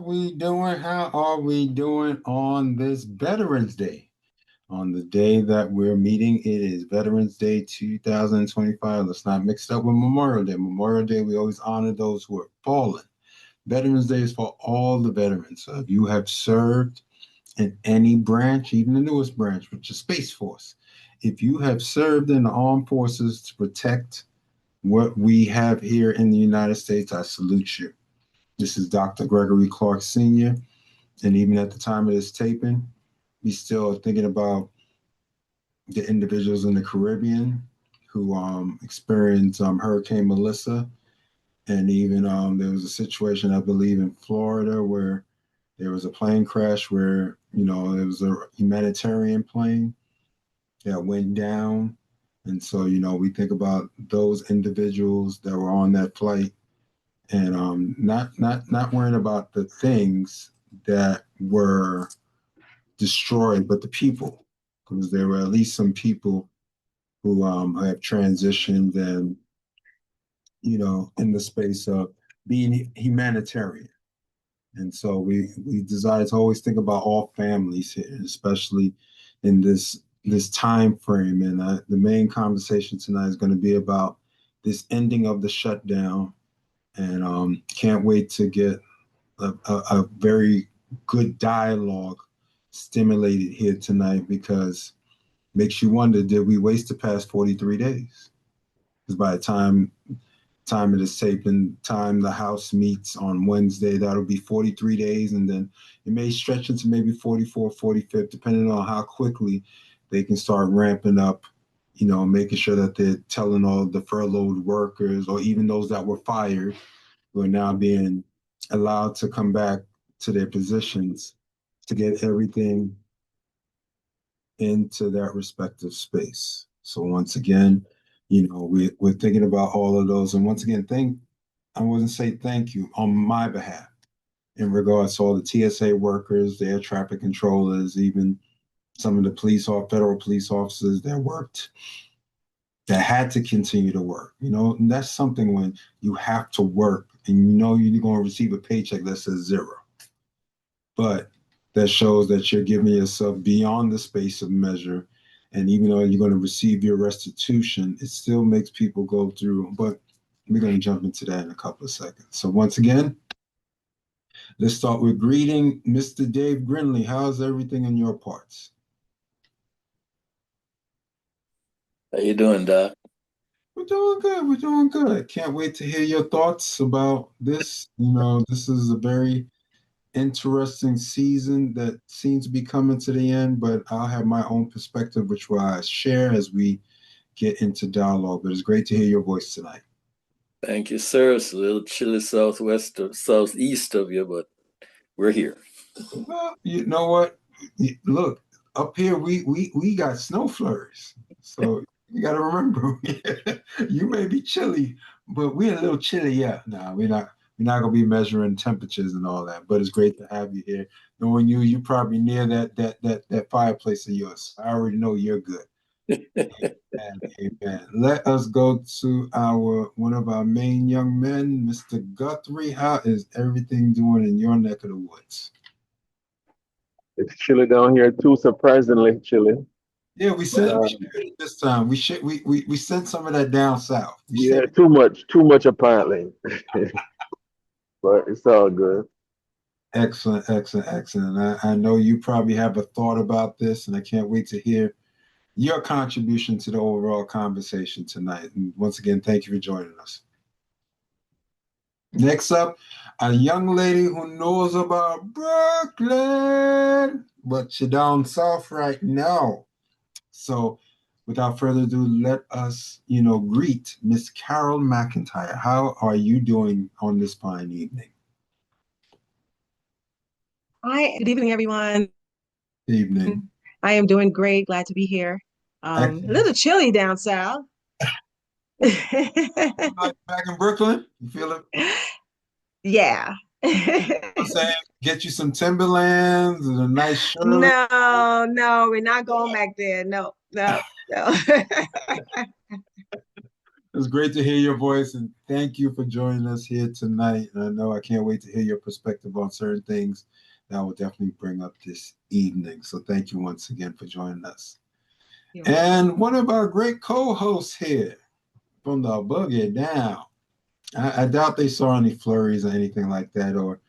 We doing? How are we doing on this Veterans Day? On the day that we're meeting, it is Veterans Day 2025. Let's not mix it up with Memorial Day. Memorial Day, we always honor those who are fallen. Veterans Day is for all the veterans. So if you have served in any branch, even the newest branch, which is Space Force, if you have served in the armed forces to protect what we have here in the United States, I salute you. This is Dr. Gregory Clarke Sr. And even at the time of this taping, we still are thinking about the individuals in the Caribbean who experienced Hurricane Melissa. And even there was a situation, I believe, in Florida where there was a plane crash where, it was a humanitarian plane that went down. And so, we think about those individuals that were on that flight and not worrying about the things that were destroyed, but the people, because there were at least some people who have transitioned and in the space of being humanitarian. And so we decided to always think about all families here, especially in this time frame. And the main conversation tonight is going to be about this ending of the shutdown, and can't wait to get a very good dialogue stimulated here tonight, because makes you wonder, did we waste the past 43 days? Because by the time it is taping, time the House meets on Wednesday, that'll be 43 days, and then it may stretch into maybe 44, 45, depending on how quickly they can start ramping up, making sure that they're telling all the furloughed workers, or even those that were fired, who are now being allowed to come back to their positions, to get everything into that respective space. So once again, we're thinking about all of those. And once again, I wouldn't say thank you on my behalf in regards to all the TSA workers, the air traffic controllers, even some of the federal police officers that had to continue to work. And that's something when you have to work and you're going to receive a paycheck that says zero. But that shows that you're giving yourself beyond the space of measure. And even though you're going to receive your restitution, it still makes people go through. But we're going to jump into that in a couple of seconds. So once again, let's start with greeting Mr. Dave Grinley. How's everything in your parts? How you doing, Doc? We're doing good. We're doing good. Can't wait to hear your thoughts about this. This is a very interesting season that seems to be coming to the end, but I'll have my own perspective, which I share as we get into dialogue. But it's great to hear your voice tonight. Thank you, sir. It's a little chilly southwest or southeast of you, but we're here. Well, you know what? Look, up here we got snow flurries, so you got to remember, you may be chilly, but we're a little chilly. Yeah, no, we're not. We're not gonna be measuring temperatures and all that. But it's great to have you here. Knowing you probably near that fireplace of yours. I already know you're good. Amen. Amen. Let us go to one of our main young men, Mr. Guthrie. How is everything doing in your neck of the woods? It's chilly down here too, surprisingly chilly. Yeah, we sent we shared it this time. We sent some of that down south. Yeah, too much apparently. But it's all good. Excellent, excellent, excellent. I know you probably have a thought about this, and I can't wait to hear your contribution to the overall conversation tonight. And once again, thank you for joining us. Next up, a young lady who knows about Brooklyn, but she's down south right now. So without further ado, let us, greet Miss Carol McIntyre. How are you doing on this fine evening? Hi, good evening, everyone. Evening. I am doing great. Glad to be here. A little chilly down south. Back in Brooklyn, you feel it? Yeah. I'm saying, get you some Timberlands and a nice shirt. No, we're not going back there. No. It's great to hear your voice, and thank you for joining us here tonight. And I know I can't wait to hear your perspective on certain things that I will definitely bring up this evening. So thank you once again for joining us. You're welcome. And one of our great co-hosts here from the Boogie Down. I doubt they saw any flurries or anything like that, or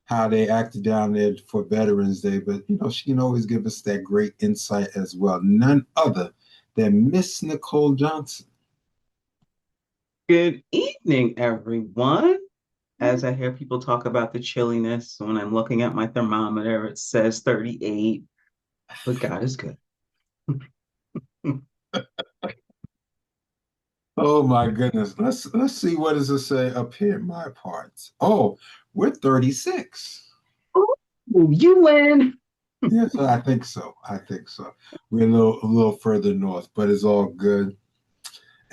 how they acted down there for Veterans Day, but she can always give us that great insight as well. None other than Miss Nicole Johnson. Good evening, everyone. As I hear people talk about the chilliness, when I'm looking at my thermometer, it says 38, but God is good. Oh my goodness. Let's see, what does it say up here in my parts. Oh, we're 36. Oh, you win. Yes, I think so. I think so. We're a little further north, but it's all good.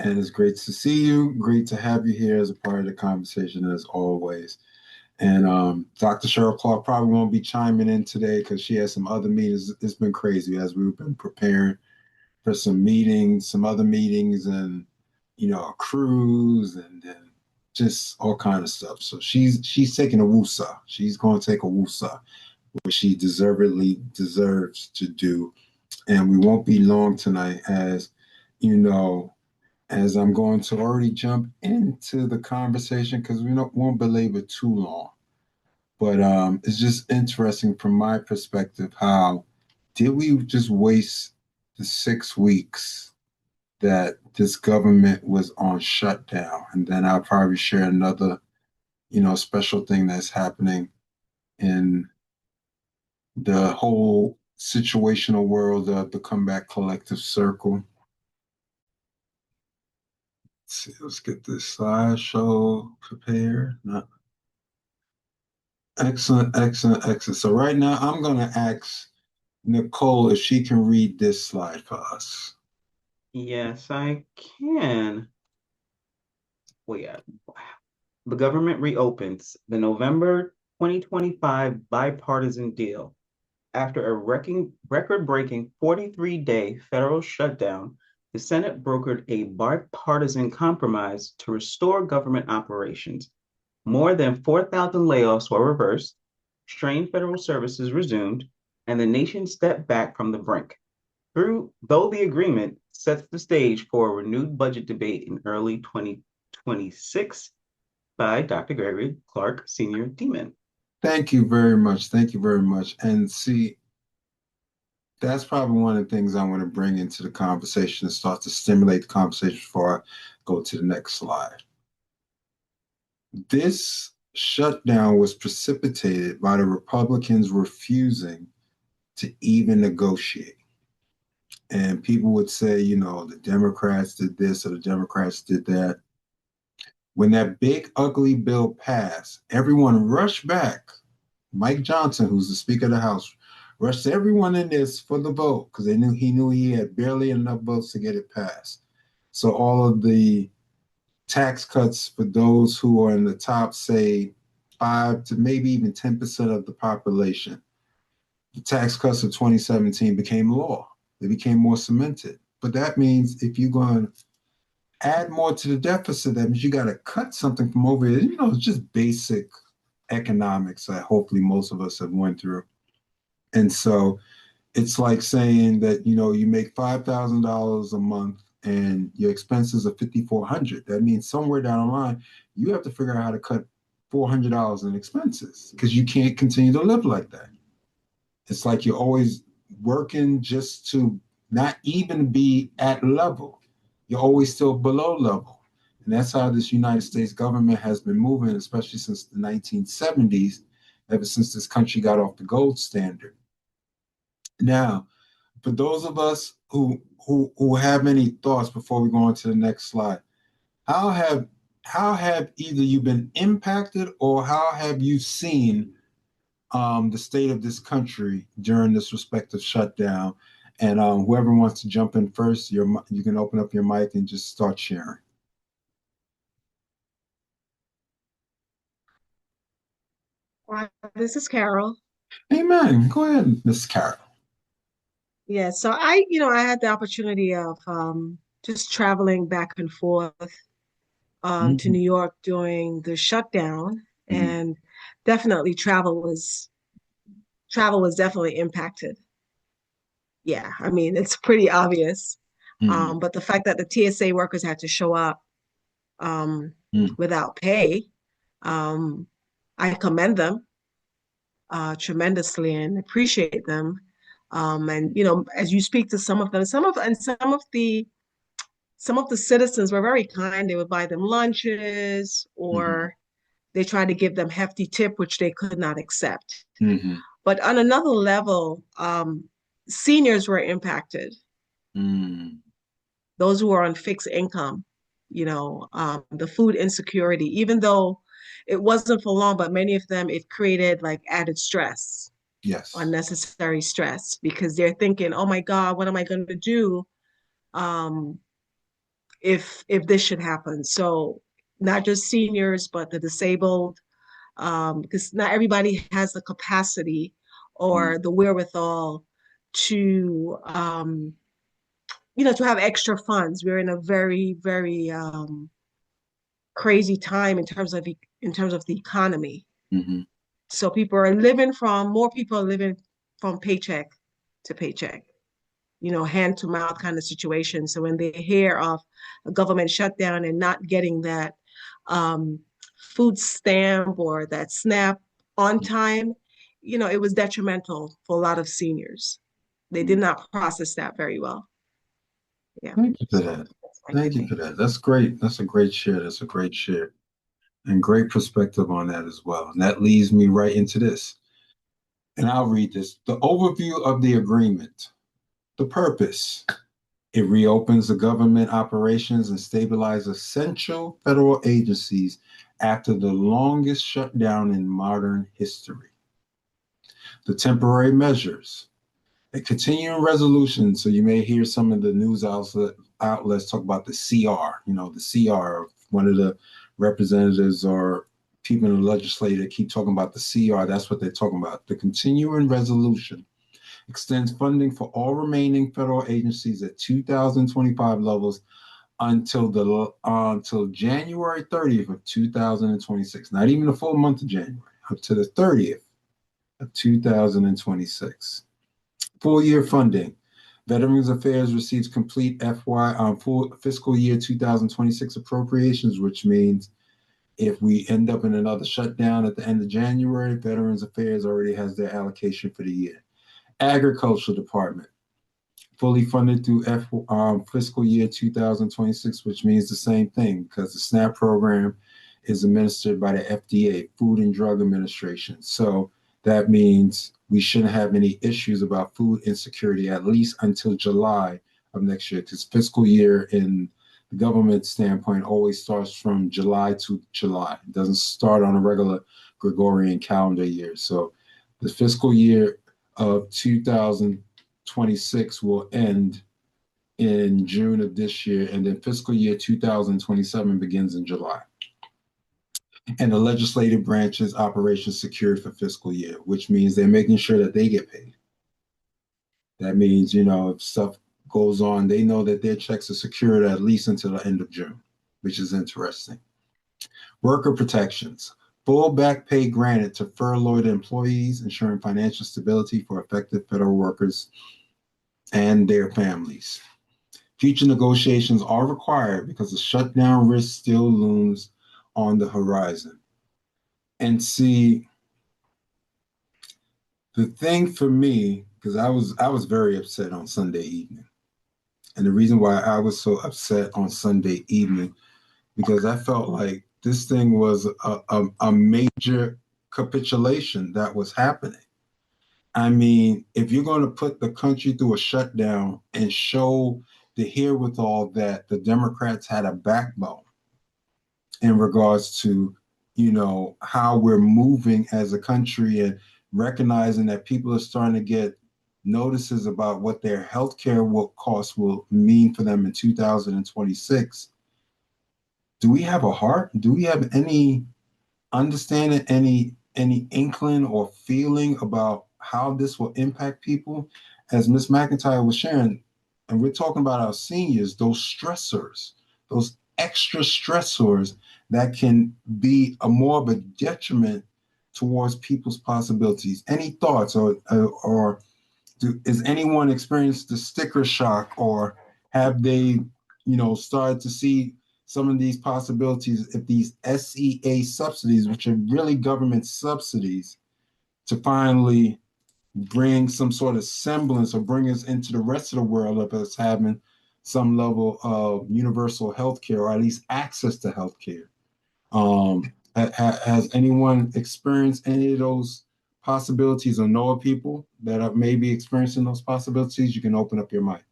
And it's great to see you. Great to have you here as a part of the conversation as always. And Dr. Cheryl Clarke probably won't be chiming in today because she has some other meetings. It's been crazy as we've been preparing for some meetings, some other meetings, and a cruise, and then just all kind of stuff. So she's taking a woosah. She's going to take a woosah, which she deservedly deserves to do. And we won't be long tonight, as I'm going to already jump into the conversation because won't belabor too long. But it's just interesting from my perspective, how did we just waste the 6 weeks that this government was on shutdown? And then I'll probably share another, special thing that's happening in the whole situational world of the Comeback Collective Circle. Let's get this slideshow prepared. No. Excellent, excellent, excellent. So right now I'm going to ask Nicole if she can read this slide for us. Yes, I can. Well, yeah. The government reopens the November 2025 bipartisan deal. After a record-breaking 43-day federal shutdown, the Senate brokered a bipartisan compromise to restore government operations. More than 4,000 layoffs were reversed, strained federal services resumed, and the nation stepped back from the brink. Though the agreement sets the stage for a renewed budget debate in early 2026 by Dr. Gregory Clarke, Senior Demon. Thank you very much. Thank you very much. And see, that's probably one of the things I want to bring into the conversation and start to stimulate the conversation before I go to the next slide. This shutdown was precipitated by the Republicans refusing to even negotiate. And people would say, the Democrats did this or the Democrats did that. When that big, ugly bill passed, everyone rushed back. Mike Johnson, who's the Speaker of the House, rushed everyone in this for the vote because he knew he had barely enough votes to get it passed. So all of the tax cuts for those who are in the top, say, 5 to maybe even 10% of the population, the tax cuts of 2017 became law. They became more cemented. But that means if you're going to add more to the deficit, that means you got to cut something from over here. It's just basic economics that hopefully most of us have went through. And so it's like saying that, you make $5,000 a month and your expenses are $5,400. That means somewhere down the line, you have to figure out how to cut $400 in expenses because you can't continue to live like that. It's like you're always working just to not even be at level. You're always still below level. And that's how this United States government has been moving, especially since the 1970s, ever since this country got off the gold standard. Now, for those of us who have any thoughts before we go on to the next slide, how have either you been impacted or how have you seen the state of this country during this respective shutdown? And whoever wants to jump in first, you can open up your mic and just start sharing. This is Carol. Amen. Go ahead, Miss Carol. Yeah, so I had the opportunity of just traveling back and forth to New York during the shutdown, and definitely travel was definitely impacted. Yeah, I mean, it's pretty obvious. But the fact that the TSA workers had to show up without pay, I commend them tremendously and appreciate them. And you know, as you speak to some of them, some of the citizens were very kind. They would buy them lunches, or they tried to give them hefty tip, which they could not accept. But on another level, seniors were impacted. Those who are on fixed income, you know, the food insecurity, even though it wasn't for long, but many of them, it created like added stress, Yes. unnecessary stress, because they're thinking, oh my God, what am I going to do if this should happen? So not just seniors, but the disabled, because not everybody has the capacity or the wherewithal to you know, to have extra funds. We're in a very, very crazy time in terms of the economy. So more people are living from paycheck to paycheck, you know, hand to mouth kind of situation. So when they hear of a government shutdown and not getting that food stamp or that SNAP on time, you know, it was detrimental for a lot of seniors. They did not process that very well. Yeah. Thank you for that. Thank you for that. That's great. That's a great share. That's a great share. And great perspective on that as well. And that leads me right into this. And I'll read this. The overview of the agreement. The purpose. It reopens the government operations and stabilizes essential federal agencies after the longest shutdown in modern history. The temporary measures. A continuing resolution. So you may hear some of the news outlets talk about the CR, you know, the CR. One of the representatives or people in the legislature keep talking about the CR. That's what they're talking about. The continuing resolution extends funding for all remaining federal agencies at 2025 levels until January 30th of 2026. Not even the full month of January, up to the 30th of 2026. Full year funding. Veterans Affairs receives complete full fiscal year 2026 appropriations, which means if we end up in another shutdown at the end of January, Veterans Affairs already has their allocation for the year. Agriculture Department, fully funded through fiscal year 2026, which means the same thing because the SNAP program is administered by the FDA, Food and Drug Administration. So that means we shouldn't have any issues about food insecurity, at least until July of next year, because fiscal year in the government standpoint always starts from July to July. It doesn't start on a regular Gregorian calendar year. So the fiscal year of 2026 will end in June of this year, and then fiscal year 2027 begins in July. And the legislative branch's operations secured for fiscal year, which means they're making sure that they get paid. That means, you know, if stuff goes on, they know that their checks are secured at least until the end of June, which is interesting. Worker protections. Full back pay granted to furloughed employees, ensuring financial stability for affected federal workers and their families. Future negotiations are required because the shutdown risk still looms on the horizon. And see, the thing for me, because I was very upset on Sunday evening. And the reason why I was so upset on Sunday evening, because I felt like this thing was a major capitulation that was happening. I mean, if you're going to put the country through a shutdown and show the herewithal that the Democrats had a backbone in regards to, you know, how we're moving as a country and recognizing that people are starting to get notices about what their healthcare costs will mean for them in 2026. Do we have a heart? Do we have any understanding, any inkling or feeling about how this will impact people? As Ms. McIntyre was sharing, and we're talking about our seniors, those stressors, those extra stressors that can be more of a detriment towards people's possibilities. Any thoughts, or is anyone experienced the sticker shock, or have they, started to see some of these possibilities if these SEA subsidies, which are really government subsidies, to finally bring some sort of semblance or bring us into the rest of the world of us having some level of universal health care, or at least access to health care. Has anyone experienced any of those possibilities or know of people that are maybe experiencing those possibilities? You can open up your mic.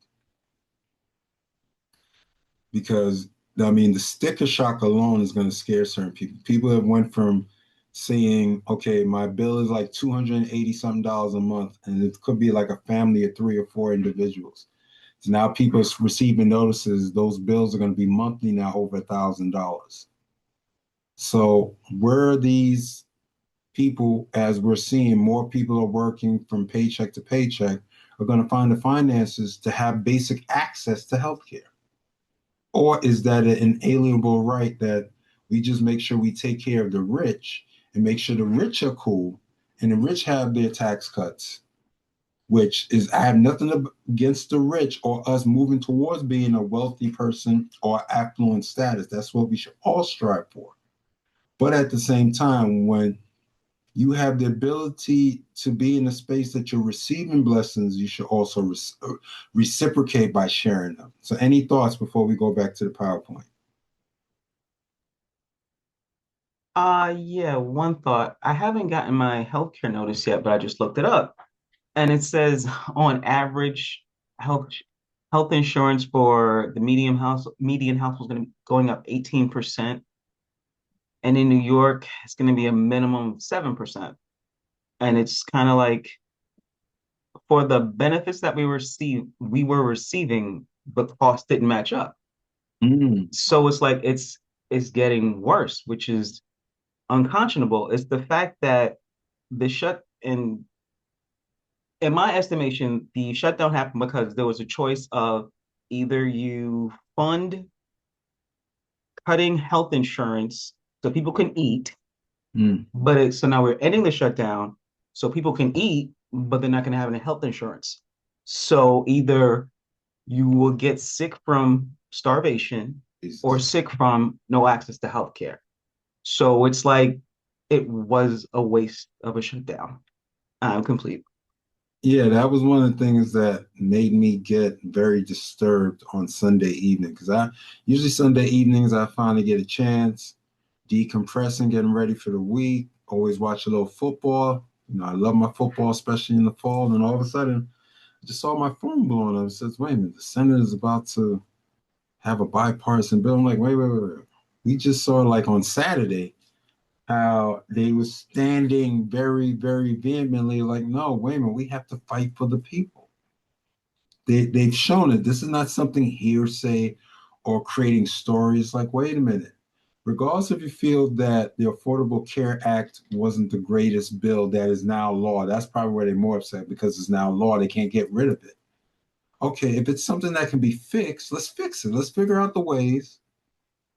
Because, I mean, the sticker shock alone is going to scare certain people. People have went from saying, okay, my bill is like $280 something a month, and it could be like a family of 3 or 4 individuals. So now people receiving notices, those bills are going to be monthly now over $1,000. So where are these people, as we're seeing more people are working from paycheck to paycheck, are going to find the finances to have basic access to healthcare? Or is that an inalienable right that we just make sure we take care of the rich and make sure the rich are cool and the rich have their tax cuts, which is, I have nothing against the rich or us moving towards being a wealthy person or affluent status. That's what we should all strive for. But at the same time, when you have the ability to be in a space that you're receiving blessings, you should also reciprocate by sharing them. So any thoughts before we go back to the PowerPoint? Yeah, one thought. I haven't gotten my healthcare notice yet, but I just looked it up. And it says on average, health health insurance for the median household is going to be going up 18%. And in New York, it's going to be a minimum of 7%. And it's kind of like for the benefits that we were receiving, the cost didn't match up. Mm. So it's like it's getting worse, which is unconscionable. It's the fact that the shut in my estimation, the shutdown happened because there was a choice of either you fund cutting health insurance so people can eat, Mm. so now we're ending the shutdown so people can eat, but they're not going to have any health insurance. So either you will get sick from starvation or sick from no access to health care. So it's like it was a waste of a shutdown. I'm complete. Yeah, that was one of the things that made me get very disturbed on Sunday evening, because I usually Sunday evenings I finally get a chance decompressing, getting ready for the week. Always watch a little football. I love my football, especially in the fall. And all of a sudden, I just saw my phone blowing up. It says, "Wait a minute, the Senate is about to have a bipartisan bill." I'm like, wait. We just saw, like, on Saturday how they were standing very, very vehemently, like, no, wait a minute, we have to fight for the people. They've shown it. This is not something hearsay or creating stories. Like, wait a minute. Regardless if you feel that the Affordable Care Act wasn't the greatest bill that is now law, that's probably where they're more upset, because it's now law. They can't get rid of it. Okay, if it's something that can be fixed, let's fix it. Let's figure out the ways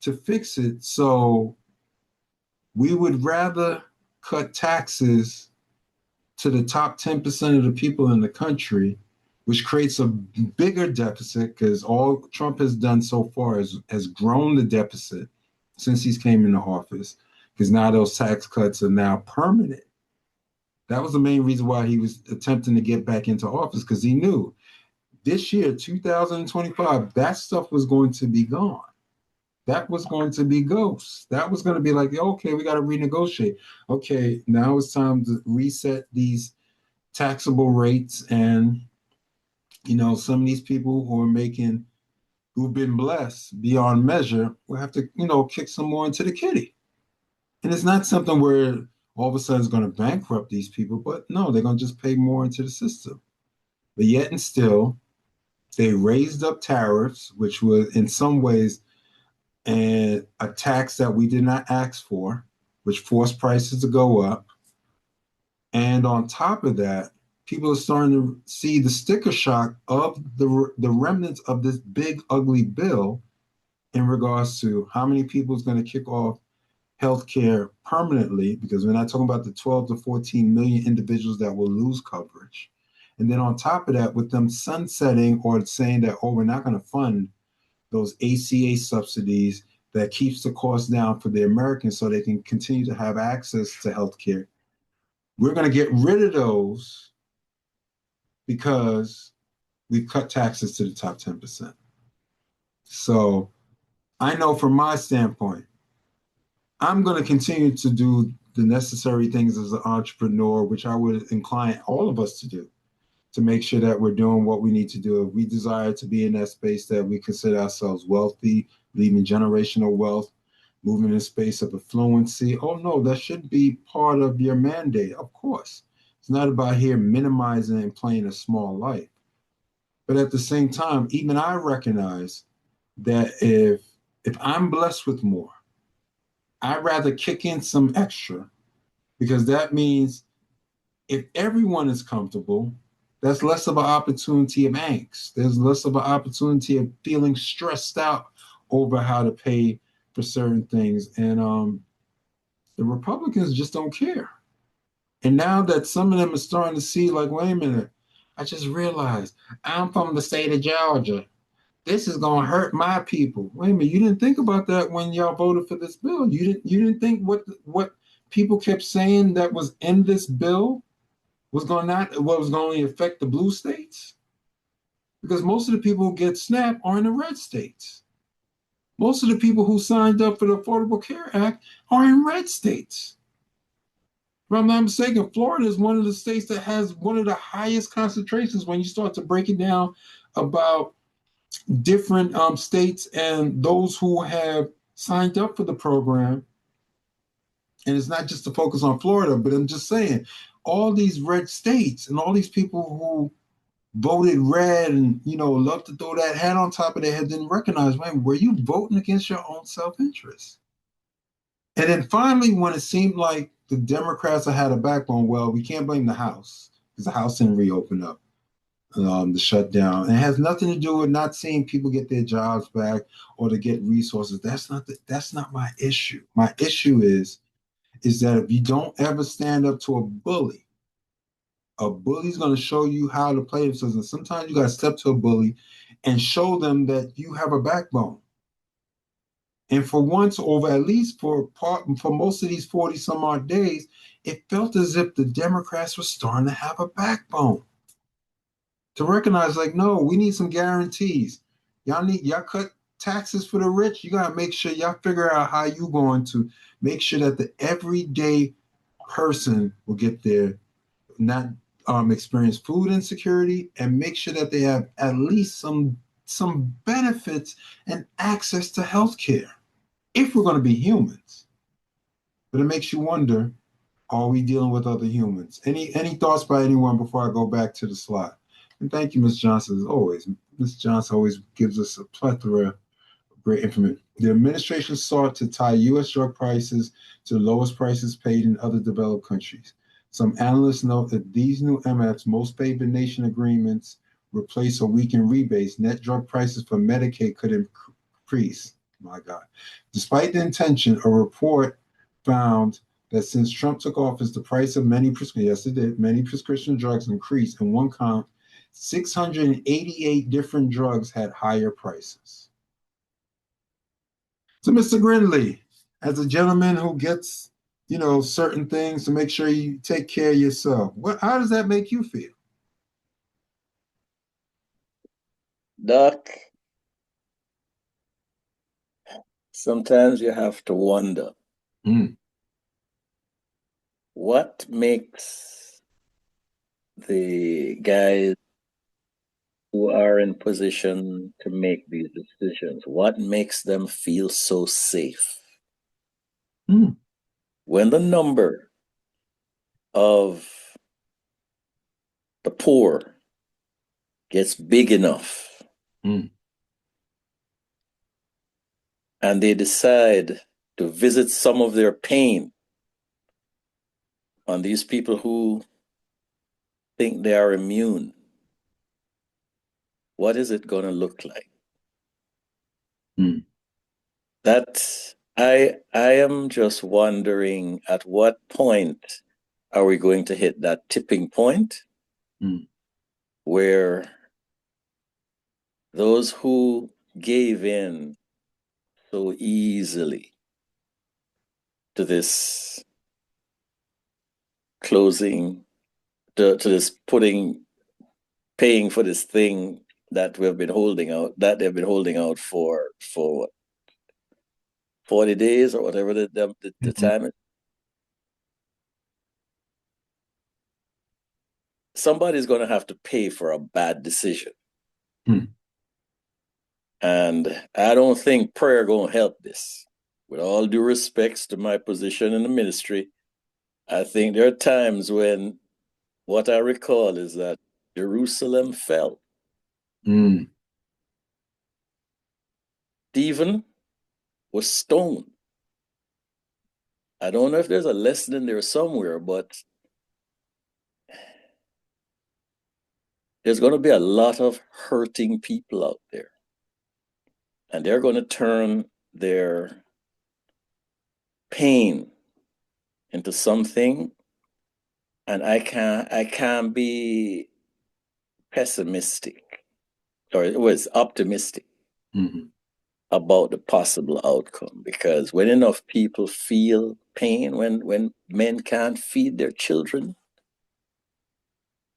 to fix it. So we would rather cut taxes to the top 10% of the people in the country, which creates a bigger deficit, because all Trump has done so far has grown the deficit since he's came into office, because now those tax cuts are now permanent. That was the main reason why he was attempting to get back into office, because he knew this year, 2025, that stuff was going to be gone. That was going to be ghosts. That was going to be like, okay, we got to renegotiate. Okay, now it's time to reset these taxable rates. And, some of these people who've been blessed beyond measure will have to, kick some more into the kitty. And it's not something where all of a sudden it's going to bankrupt these people, but no, they're going to just pay more into the system. But yet and still, they raised up tariffs, which was in some ways a tax that we did not ask for, which forced prices to go up. And on top of that, people are starting to see the sticker shock of the remnants of this big, ugly bill in regards to how many people is going to kick off healthcare permanently, because we're not talking about the 12 to 14 million individuals that will lose coverage. And then on top of that, with them sunsetting or saying that, oh, we're not going to fund those ACA subsidies that keeps the cost down for the Americans so they can continue to have access to healthcare. We're going to get rid of those because we've cut taxes to the top 10%. So I know from my standpoint, I'm going to continue to do the necessary things as an entrepreneur, which I would incline all of us to do, to make sure that we're doing what we need to do. If we desire to be in that space that we consider ourselves wealthy, leaving generational wealth, moving in a space of affluency, oh no, that should be part of your mandate, of course. It's not about here minimizing and playing a small life. But at the same time, even I recognize that if I'm blessed with more, I'd rather kick in some extra, because that means if everyone is comfortable, that's less of an opportunity of angst. There's less of an opportunity of feeling stressed out over how to pay for certain things. And the Republicans just don't care. And now that some of them are starting to see, like, wait a minute, I just realized I'm from the state of Georgia. This is going to hurt my people. Wait a minute, you didn't think about that when y'all voted for this bill. You didn't think what people kept saying that was in this bill was going to affect the blue states? Because most of the people who get SNAP are in the red states. Most of the people who signed up for the Affordable Care Act are in red states. If I'm not mistaken, Florida is one of the states that has one of the highest concentrations when you start to break it down about different states and those who have signed up for the program. And it's not just to focus on Florida, but I'm just saying, all these red states and all these people who voted red and, love to throw that hat on top of their head didn't recognize, man, were you voting against your own self-interest? And then finally, when it seemed like the Democrats had a backbone, well, we can't blame the House because the House didn't reopen up the shutdown. And it has nothing to do with not seeing people get their jobs back or to get resources. That's not my issue. My issue is that if you don't ever stand up to a bully's going to show you how to play themselves. And sometimes you got to step to a bully and show them that you have a backbone. And for once, at least for most of these 40 some odd days, it felt as if the Democrats were starting to have a backbone. To recognize, like, no, we need some guarantees. Y'all cut taxes for the rich. You gotta make sure y'all figure out how you going to make sure that the everyday person will get their not experience food insecurity, and make sure that they have at least some benefits and access to health care if we're going to be humans. But it makes you wonder, are we dealing with other humans? Any thoughts by anyone before I go back to the slide? And thank you, Ms. Johnson, as always. Ms. Johnson always gives us a plethora of great information. The administration sought to tie U.S. drug prices to the lowest prices paid in other developed countries. Some analysts note that these new MFs, most favored nation agreements, replace or weaken rebates. Net drug prices for Medicaid could increase. My God. Despite the intention, a report found that since Trump took office, the price of many prescription drugs increased. In one count, 688 different drugs had higher prices. So, Mr. Grindley, as a gentleman who gets, certain things to make sure you take care of yourself, how does that make you feel? Doc, sometimes you have to wonder what makes the guys who are in position to make these decisions, what makes them feel so safe? When the number of the poor gets big enough and they decide to visit some of their pain on these people who think they are immune, what is it going to look like? That I am just wondering at what point are we going to hit that tipping point where those who gave in so easily to this closing, to this paying for this thing that we've been holding out, that they've been holding out for what, 40 days or whatever the time is. Somebody's going to have to pay for a bad decision. And I don't think prayer going to help this. With all due respects to my position in the ministry, I think there are times when what I recall is that Jerusalem fell. Stephen was stoned. I don't know if there's a lesson in there somewhere, but there's going to be a lot of hurting people out there. And they're going to turn their pain into something. And I can't be pessimistic, or it was optimistic about the possible outcome, because when enough people feel pain, when men can't feed their children,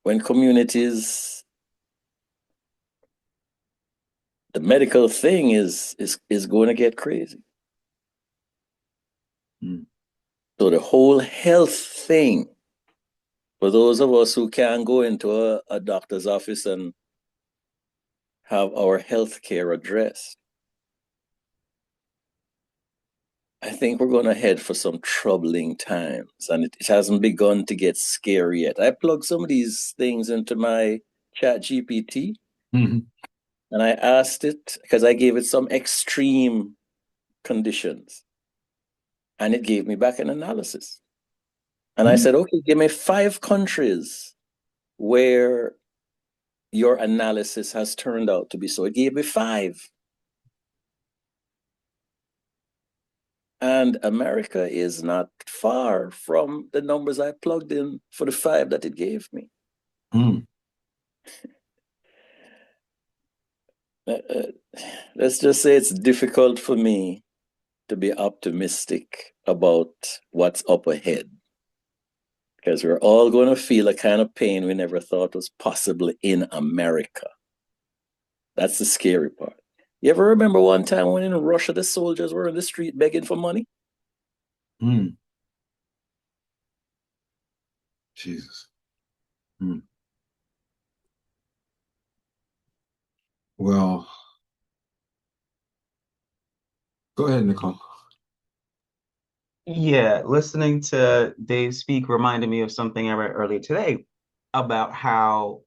when communities, the medical thing is going to get crazy. So the whole health thing, for those of us who can't go into a doctor's office and have our health care addressed, I think we're going to head for some troubling times, and it hasn't begun to get scary yet. I plugged some of these things into my chat GPT, and I asked it, because I gave it some extreme conditions, and it gave me back an analysis. And I said, okay, give me 5 countries where your analysis has turned out to be so. It gave me 5. And America is not far from the numbers I plugged in for the 5 that it gave me. Let's just say it's difficult for me to be optimistic about what's up ahead, because we're all going to feel a kind of pain we never thought was possible in America. That's the scary part. You ever remember one time when in Russia the soldiers were in the street begging for money? Jesus. Well, go ahead, Nicole. Yeah, listening to Dave speak reminded me of something I read earlier today about how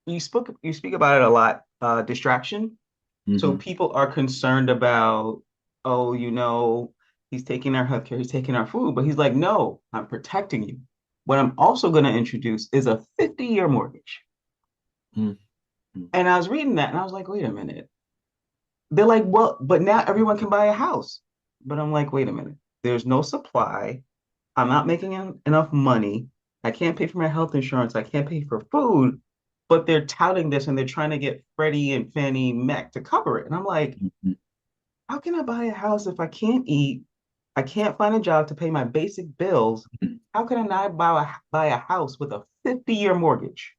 you speak about it a lot, distraction. So people are concerned about, oh, he's taking our healthcare, he's taking our food, but he's like, no, I'm protecting you. What I'm also going to introduce is a 50-year mortgage. And I was reading that and I was like, wait a minute. They're like, well, but now everyone can buy a house. But I'm like, wait a minute. There's no supply. I'm not making enough money. I can't pay for my health insurance. I can't pay for food. But they're touting this and they're trying to get Freddie and Fannie Mac to cover it. And I'm like, how can I buy a house if I can't eat? I can't find a job to pay my basic bills. How can I not buy a house with a 50-year mortgage?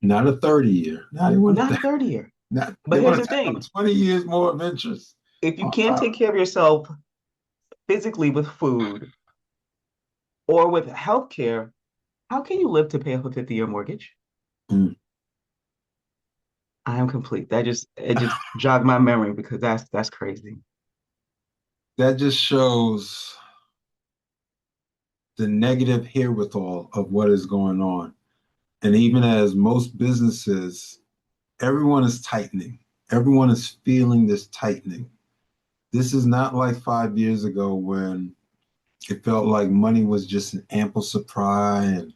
Not a 30-year. Not a 30-year. But here's the thing. 20 years more of interest. If you can't take care of yourself physically with food or with healthcare, how can you live to pay off a 50-year mortgage? I am complete. It just jogged my memory because that's crazy. That just shows the negative herewithal of what is going on. And even as most businesses, everyone is tightening. Everyone is feeling this tightening. This is not like 5 years ago when it felt like money was just an ample supply, and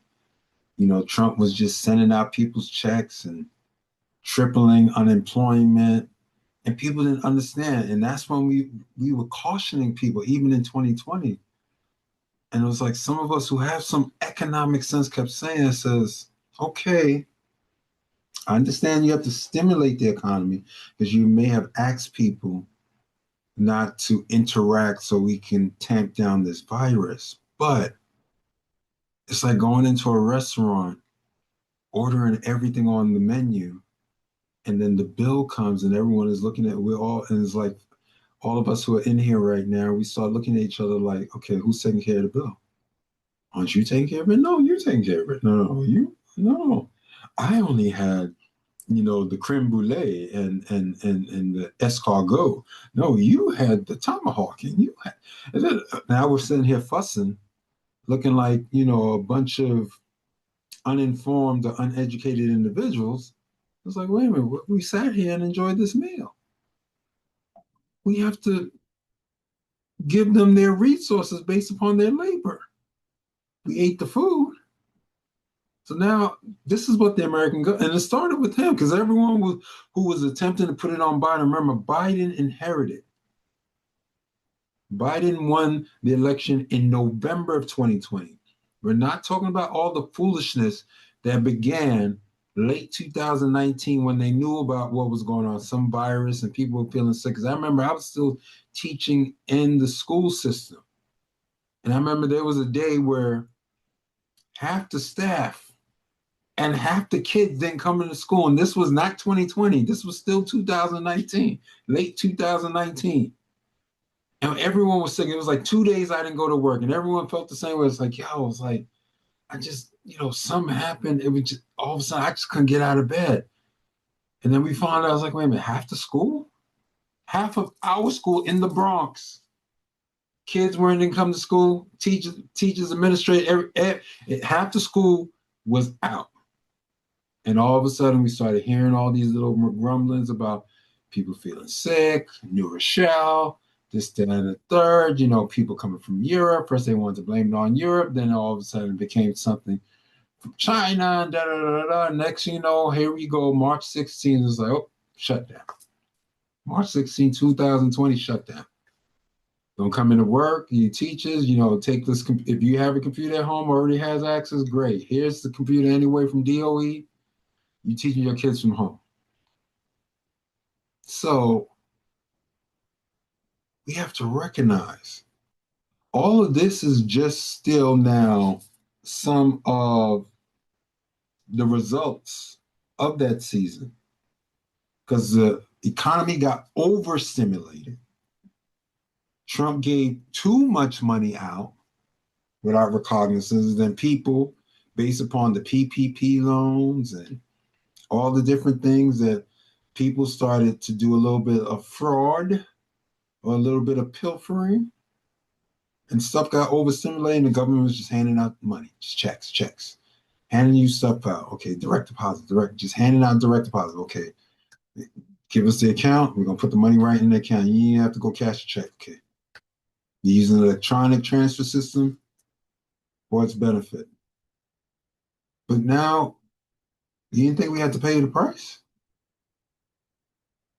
Trump was just sending out people's checks and tripling unemployment And people didn't understand. And that's when we were cautioning people, even in 2020. And it was like some of us who have some economic sense kept saying, it says, okay, I understand you have to stimulate the economy because you may have asked people not to interact so we can tamp down this virus. But it's like going into a restaurant, ordering everything on the menu, and then the bill comes and everyone is looking at we're all and it's like all of us who are in here right now, we start looking at each other like, okay, who's taking care of the bill? Aren't you taking care of it? No, you're taking care of it. No, you no. I only had, the creme brulee and the escargot. No, you had the tomahawk and you had and then, now we're sitting here fussing, looking like, a bunch of uninformed or uneducated individuals. It's like, wait a minute, we sat here and enjoyed this meal. We have to give them their resources based upon their labor. We ate the food. So now this is what the American government, and it started with him because everyone who was attempting to put it on Biden, remember, Biden inherited. Biden won the election in November of 2020. We're not talking about all the foolishness that began late 2019 when they knew about what was going on, some virus and people were feeling sick. Because I remember I was still teaching in the school system. And I remember there was a day where half the staff and half the kids didn't come into school. And this was not 2020. This was still 2019, late 2019. And everyone was sick. It was like 2 days I didn't go to work. And everyone felt the same way. It's like, yo, it's like, I just, something happened. It was just, all of a sudden, I just couldn't get out of bed. And then we found out, I was like, wait a minute, half the school? Half of our school in the Bronx. Kids didn't come to school. Teachers, administrators, half the school was out. And all of a sudden, we started hearing all these little grumblings about people feeling sick, New Rochelle, this, that, and the third, people coming from Europe. First, they wanted to blame it on Europe. Then all of a sudden, it became something from China, da, da, da, da. Next, here we go. March 16th is like, oh, shutdown. March 16, 2020, shutdown. Don't come into work. You teachers, take this. If you have a computer at home, already has access, great. Here's the computer anyway from DOE. You teaching your kids from home. So we have to recognize all of this is just still now some of the results of that season because the economy got overstimulated. Trump gave too much money out without recognizance. Then people, based upon the PPP loans and all the different things that people started to do a little bit of fraud or a little bit of pilfering and stuff got overstimulated. And the government was just handing out money, just checks, handing you stuff out. Okay, direct deposit, just handing out direct deposit. Okay, give us the account. We're going to put the money right in the account. You didn't have to go cash a check. Okay. You're using an electronic transfer system for its benefit. But now, you didn't think we had to pay the price?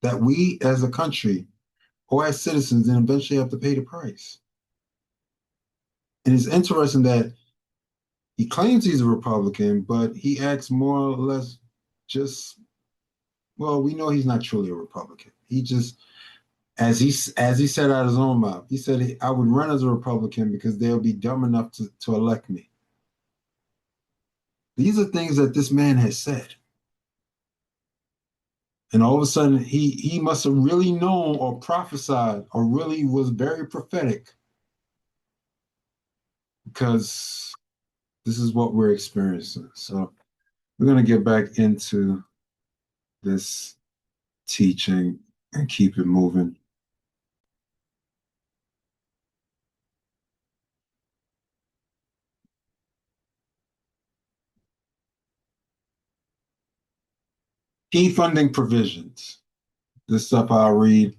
That we as a country or as citizens then eventually have to pay the price. And it's interesting that he claims he's a Republican, but he acts more or less just, well, we know he's not truly a Republican. He just, as he said out of his own mouth, he said, I would run as a Republican because they'll be dumb enough to elect me. These are things that this man has said. And all of a sudden, he must have really known or prophesied or really was very prophetic because this is what we're experiencing. So we're going to get back into this teaching and keep it moving. Key funding provisions. This stuff I'll read.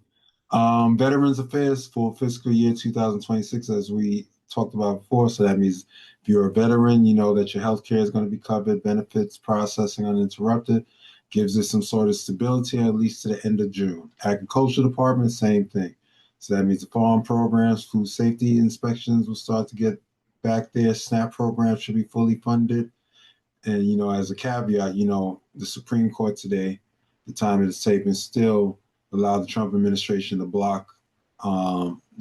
Veterans Affairs for fiscal year 2026, as we talked about before. So that means if you're a veteran, you know that your health care is going to be covered, benefits processing uninterrupted. gives it some sort of stability at least to the end of June. Agriculture Department, same thing. So that means the farm programs, food safety inspections will start to get back there. SNAP programs should be fully funded. And, as a caveat, the Supreme Court today, the time it is taken, still allowed the Trump administration to block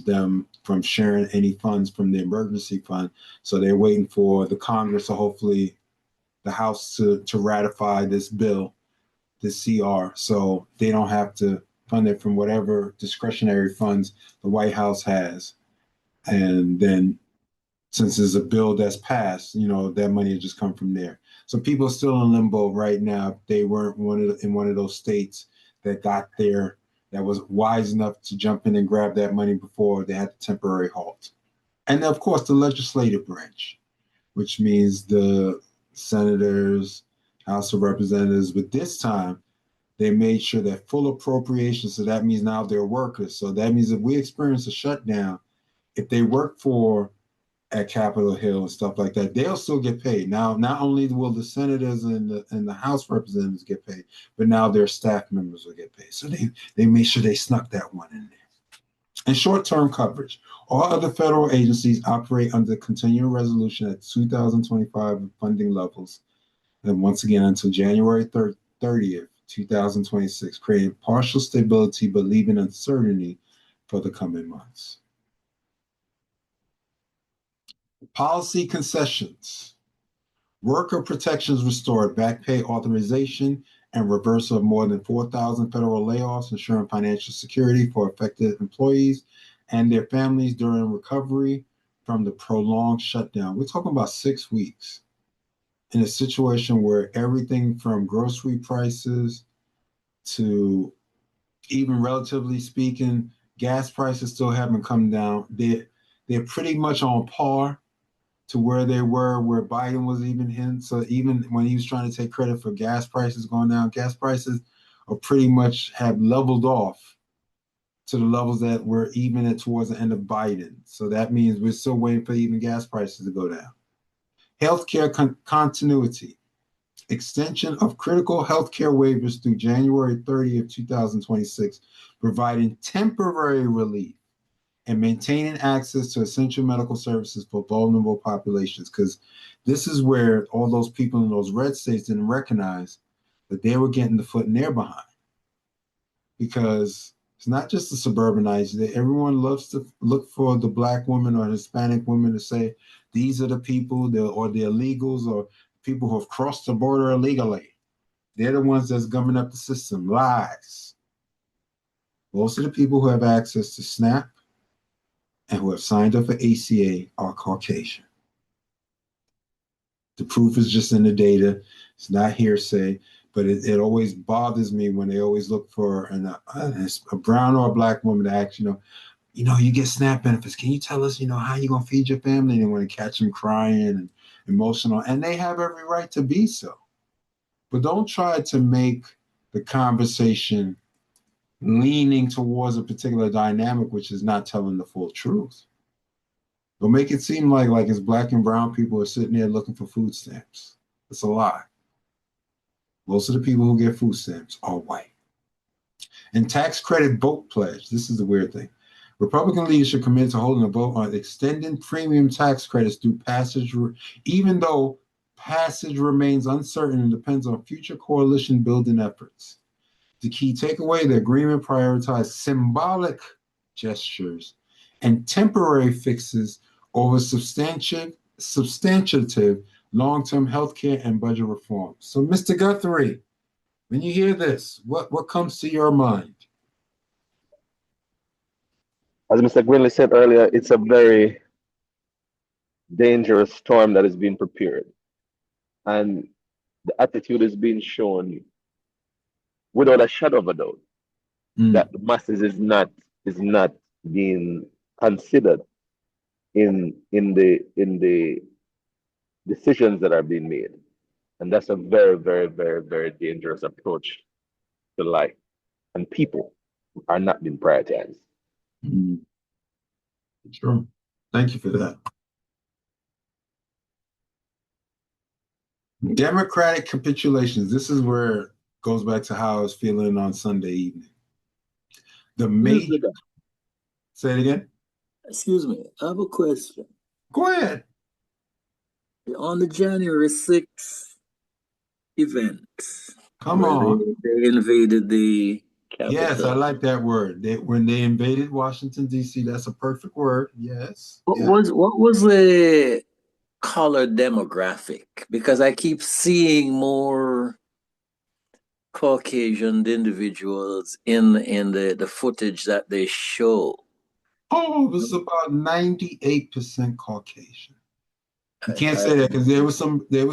them from sharing any funds from the emergency fund. So they're waiting for the Congress to hopefully the House to ratify this bill, this CR, so they don't have to fund it from whatever discretionary funds the White House has. And then since it's a bill that's passed, that money will just come from there. So people are still in limbo right now. They weren't in one of those states that got there, that was wise enough to jump in and grab that money before they had the temporary halt. And then, of course, the legislative branch, which means the senators, House of Representatives. But this time, they made sure that full appropriation. So that means now they're workers. So that means if we experience a shutdown, if they work at Capitol Hill and stuff like that, they'll still get paid. Now, not only will the senators and the House representatives get paid, but now their staff members will get paid. So they made sure they snuck that one in there. And short-term coverage. All other federal agencies operate under continuing resolution at 2025 funding levels, and once again until January 30th, 2026, creating partial stability but leaving uncertainty for the coming months. Policy concessions. Worker protections restored, back pay authorization, and reversal of more than 4,000 federal layoffs, ensuring financial security for affected employees and their families during recovery from the prolonged shutdown. We're talking about 6 weeks in a situation where everything from grocery prices to, even relatively speaking, gas prices still haven't come down. They're pretty much on par to where they were, where Biden was even in. So even when he was trying to take credit for gas prices going down, gas prices are pretty much have leveled off to the levels that were even at towards the end of Biden. So that means we're still waiting for even gas prices to go down. Healthcare continuity. Extension of critical healthcare waivers through January 30th, 2026, providing temporary relief and maintaining access to essential medical services for vulnerable populations. Because this is where all those people in those red states didn't recognize that they were getting the foot in their behind. Because it's not just the suburbanites. Everyone loves to look for the Black woman or Hispanic woman to say, these are the people, or the illegals, or people who have crossed the border illegally. They're the ones that's gumming up the system. Lies. Most of the people who have access to SNAP and who have signed up for ACA are Caucasian. The proof is just in the data. It's not hearsay, but it always bothers me when they always look for a brown or a Black woman to ask, you get SNAP benefits. Can you tell us, how you gonna feed your family? And they want to catch them crying and emotional, and they have every right to be so. But don't try to make the conversation leaning towards a particular dynamic, which is not telling the full truth. Don't make it seem like it's Black and brown people are sitting there looking for food stamps. It's a lie. Most of the people who get food stamps are white. And tax credit vote pledge. This is the weird thing. Republican leadership committed to holding a vote on extending premium tax credits through passage, even though passage remains uncertain and depends on future coalition building efforts. The key takeaway, the agreement prioritized symbolic gestures and temporary fixes over substantive long-term healthcare and budget reform. So, Mr. Guthrie, when you hear this, what comes to your mind? As Mr. Gwinley said earlier, it's a very dangerous storm that is being prepared. And the attitude is being shown without a shadow of a doubt that the masses is not being considered in the decisions that are being made. And that's a very, very, very, very dangerous approach to life. And people are not being prioritized. Sure. Thank you for that. Democratic capitulations. This is where goes back to how I was feeling on Sunday evening. Say it again. Excuse me, I have a question. Go ahead. On the January 6th event, Come on. they invaded the Capitol. Yes, I like that word. When they invaded Washington, D.C., that's a perfect word. Yes. What was the color demographic? Because I keep seeing more Caucasian individuals in the footage that they show. Oh, it was about 98% Caucasian. You can't say that because there was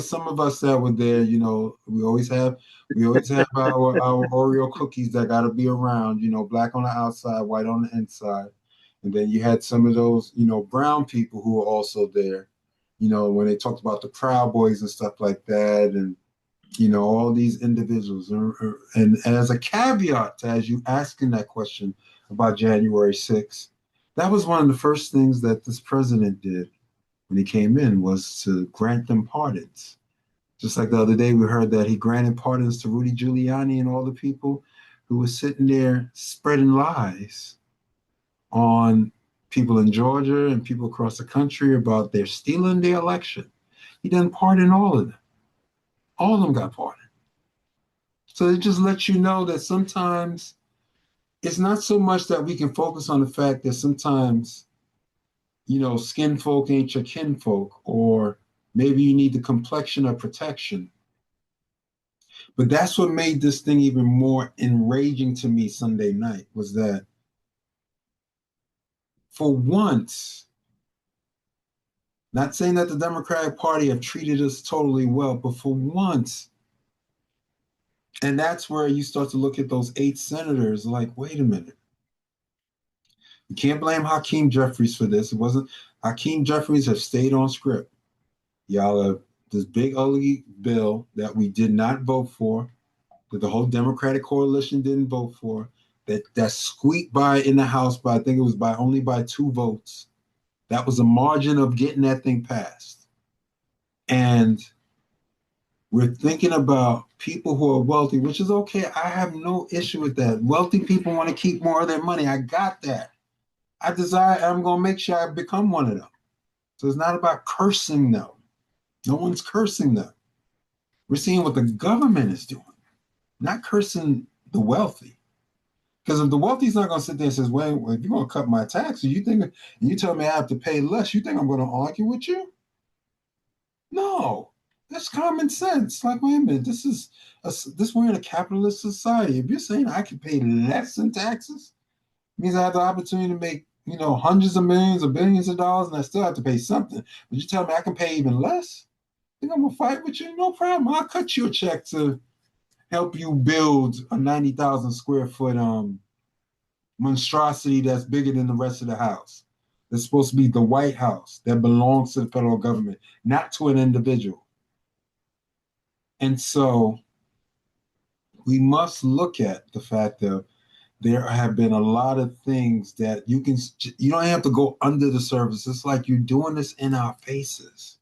some of us that were there. You know, we always have our Oreo cookies that got to be around. You know, black on the outside, white on the inside, and then you had some of those, you know, brown people who were also there. You know, when they talked about the Proud Boys and stuff like that, and you know, all these individuals. And as a caveat to as you asking that question about January 6th, that was one of the first things that this president did when he came in was to grant them pardons. Just like the other day, we heard that he granted pardons to Rudy Giuliani and all the people who were sitting there spreading lies on people in Georgia and people across the country about their stealing the election. He done pardon all of them. All of them got pardoned. So it just lets you know that sometimes it's not so much that we can focus on the fact that sometimes, you know, skin folk ain't your kin folk, or maybe you need the complexion of protection. But that's what made this thing even more enraging to me Sunday night was that for once, not saying that the Democratic Party have treated us totally well, but for once, and that's where you start to look at those 8 senators like, wait a minute. You can't blame Hakeem Jeffries for this. It wasn't. Hakeem Jeffries have stayed on script. Y'all have this big ugly bill that we did not vote for, that the whole Democratic coalition didn't vote for, that squeaked by in the House by, I think it was only by 2 votes. That was a margin of getting that thing passed. And we're thinking about people who are wealthy, which is okay. I have no issue with that. Wealthy people want to keep more of their money. I got that. I'm going to make sure I become one of them. So it's not about cursing them. No one's cursing them. We're seeing what the government is doing, not cursing the wealthy. Because if the wealthy's not going to sit there and says, well, if you're going to cut my taxes, you tell me I have to pay less, you think I'm going to argue with you? No, that's common sense. Like, wait a minute, we're in a capitalist society. If you're saying I can pay less in taxes, it means I have the opportunity to make, you know, hundreds of millions or billions of dollars, and I still have to pay something. But you tell me I can pay even less? I think I'm gonna fight with you? No problem. I'll cut you a check to help you build a 90,000 square foot monstrosity that's bigger than the rest of the house. That's supposed to be the White House that belongs to the federal government, not to an individual. And so we must look at the fact that there have been a lot of things that you don't have to go under the surface. It's like you're doing this in our faces.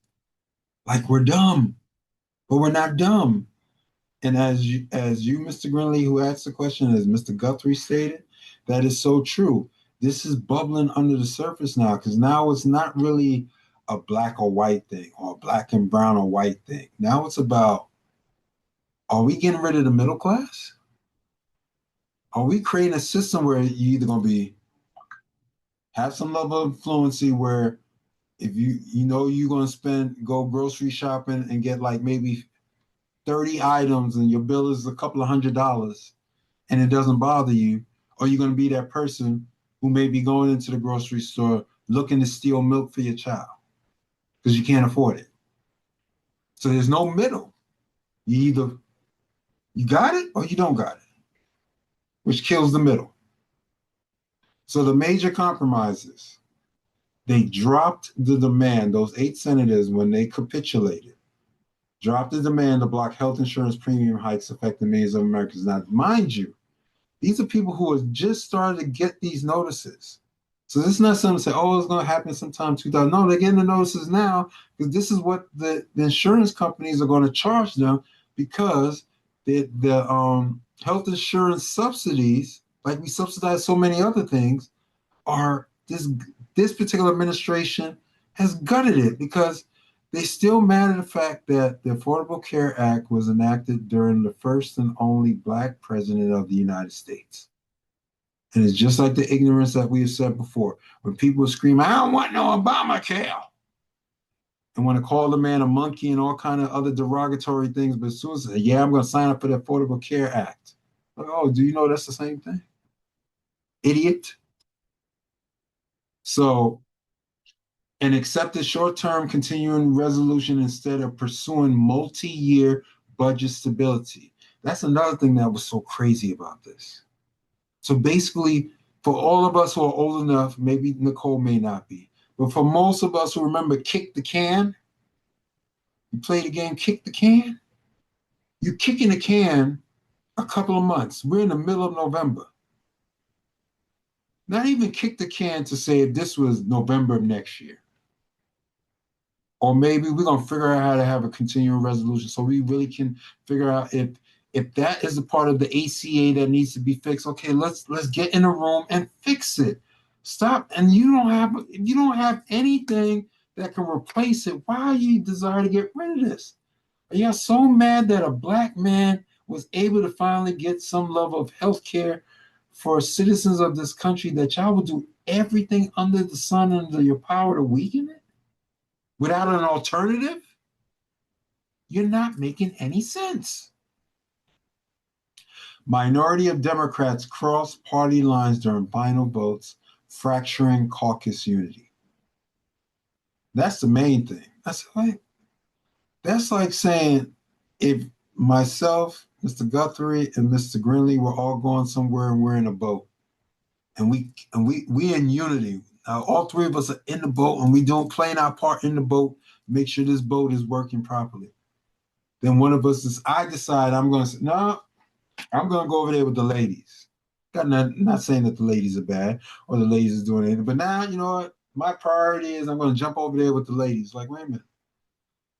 Like we're dumb, but we're not dumb. And as you, Mr. Grinley, who asked the question, as Mr. Guthrie stated, that is so true. This is bubbling under the surface now, because now it's not really a black or white thing, or a black and brown or white thing. Now it's about, are we getting rid of the middle class? Are we creating a system where you're either going to have some level of fluency where if you know you're going to go grocery shopping and get like maybe 30 items and your bill is a couple of $100 and it doesn't bother you, or you're going to be that person who may be going into the grocery store looking to steal milk for your child because you can't afford it. So there's no middle. You either you got it or you don't got it, which kills the middle. So the major compromises, they dropped the demand, those 8 senators, when they capitulated, dropped the demand to block health insurance premium hikes affecting millions of Americans. Now, mind you, these are people who have just started to get these notices. So this is not something to say, oh, it's going to happen sometime 2000. No, they're getting the notices now because this is what the insurance companies are going to charge them because the health insurance subsidies, like we subsidize so many other things, are this particular administration has gutted it because they still mad at the fact that the Affordable Care Act was enacted during the first and only Black president of the United States. And it's just like the ignorance that we have said before. When people scream, I don't want no Obamacare, and want to call the man a monkey and all kind of other derogatory things, but as soon as yeah, I'm going to sign up for the Affordable Care Act. Like, oh, do you know that's the same thing? Idiot. So, and accept a short-term continuing resolution instead of pursuing multi-year budget stability. That's another thing that was so crazy about this. So basically, for all of us who are old enough, maybe Nicole may not be, but for most of us who remember Kick the Can, you play the game Kick the Can, you kicking the can a couple of months. We're in the middle of November. Not even kick the can to say if this was November of next year. Or maybe we're going to figure out how to have a continuing resolution so we really can figure out if that is a part of the ACA that needs to be fixed. Okay, let's get in a room and fix it. Stop. And you don't have anything that can replace it. Why you desire to get rid of this? Are you so mad that a Black man was able to finally get some level of health care for citizens of this country that y'all will do everything under the sun, under your power to weaken it? Without an alternative? You're not making any sense. Minority of Democrats cross party lines during final votes, fracturing caucus unity. That's the main thing. That's like saying if myself, Mr. Guthrie, and Mr. Grinley were all going somewhere and we're in a boat, and we in unity. Now, all three of us are in the boat and we don't play our part in the boat, make sure this boat is working properly. Then one of us I decide I'm going to say, no, I'm going to go over there with the ladies. Not saying that the ladies are bad or the ladies is doing anything, but now, you know what? My priority is I'm going to jump over there with the ladies. Like, wait a minute.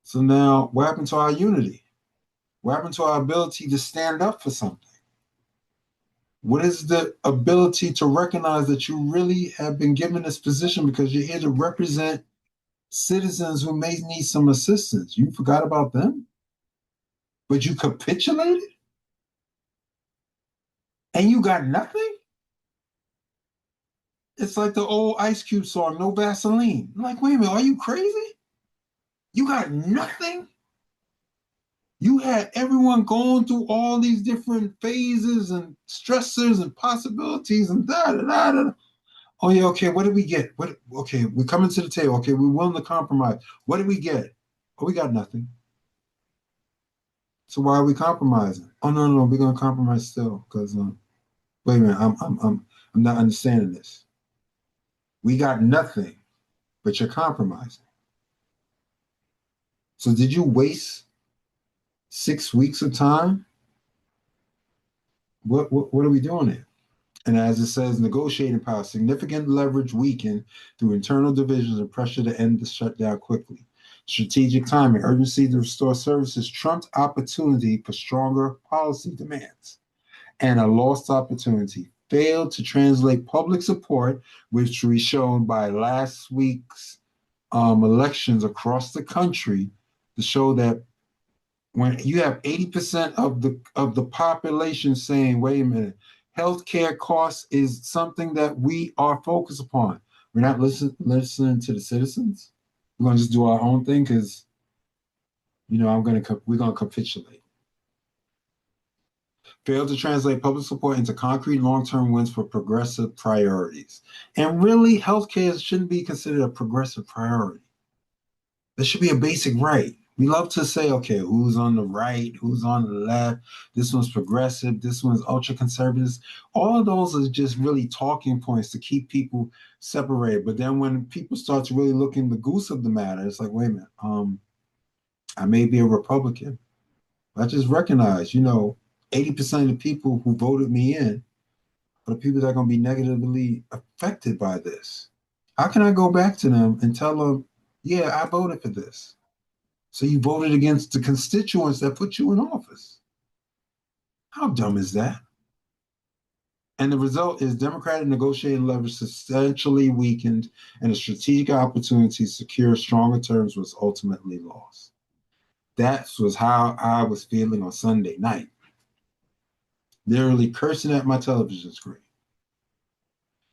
So now what happened to our unity? What happened to our ability to stand up for something? What is the ability to recognize that you really have been given this position because you're here to represent citizens who may need some assistance? You forgot about them? But you capitulated? And you got nothing? It's like the old Ice Cube song, No Vaseline. I'm like, wait a minute, are you crazy? You got nothing? You had everyone going through all these different phases and stressors and possibilities and da-da-da-da. Oh, yeah, okay, what did we get? Okay, we're coming to the table. Okay, we're willing to compromise. What did we get? Oh, we got nothing. So why are we compromising? Oh, no, we're going to compromise still because, wait a minute, I'm not understanding this. We got nothing, but you're compromising. So did you waste 6 weeks of time? What are we doing here? And as it says, negotiating power, significant leverage weakened through internal divisions and pressure to end the shutdown quickly. Strategic timing, urgency to restore services trumped opportunity for stronger policy demands. And a lost opportunity failed to translate public support, which was shown by last week's elections across the country to show that when you have 80% of the population saying, wait a minute, healthcare costs is something that we are focused upon. We're not listening to the citizens. We're going to just do our own thing because, you know, we're going to capitulate. Failed to translate public support into concrete long-term wins for progressive priorities. And really, healthcare shouldn't be considered a progressive priority. There should be a basic right. We love to say, okay, who's on the right, who's on the left, this one's progressive, this one's ultra-conservative. All of those are just really talking points to keep people separated. But then when people start to really look in the goose of the matter, it's like, wait a minute, I may be a Republican. I just recognize, 80% of the people who voted me in are the people that are going to be negatively affected by this. How can I go back to them and tell them, yeah, I voted for this? So you voted against the constituents that put you in office. How dumb is that? And the result is Democratic negotiating leverage substantially weakened, and the strategic opportunity to secure stronger terms was ultimately lost. That was how I was feeling on Sunday night, literally cursing at my television screen.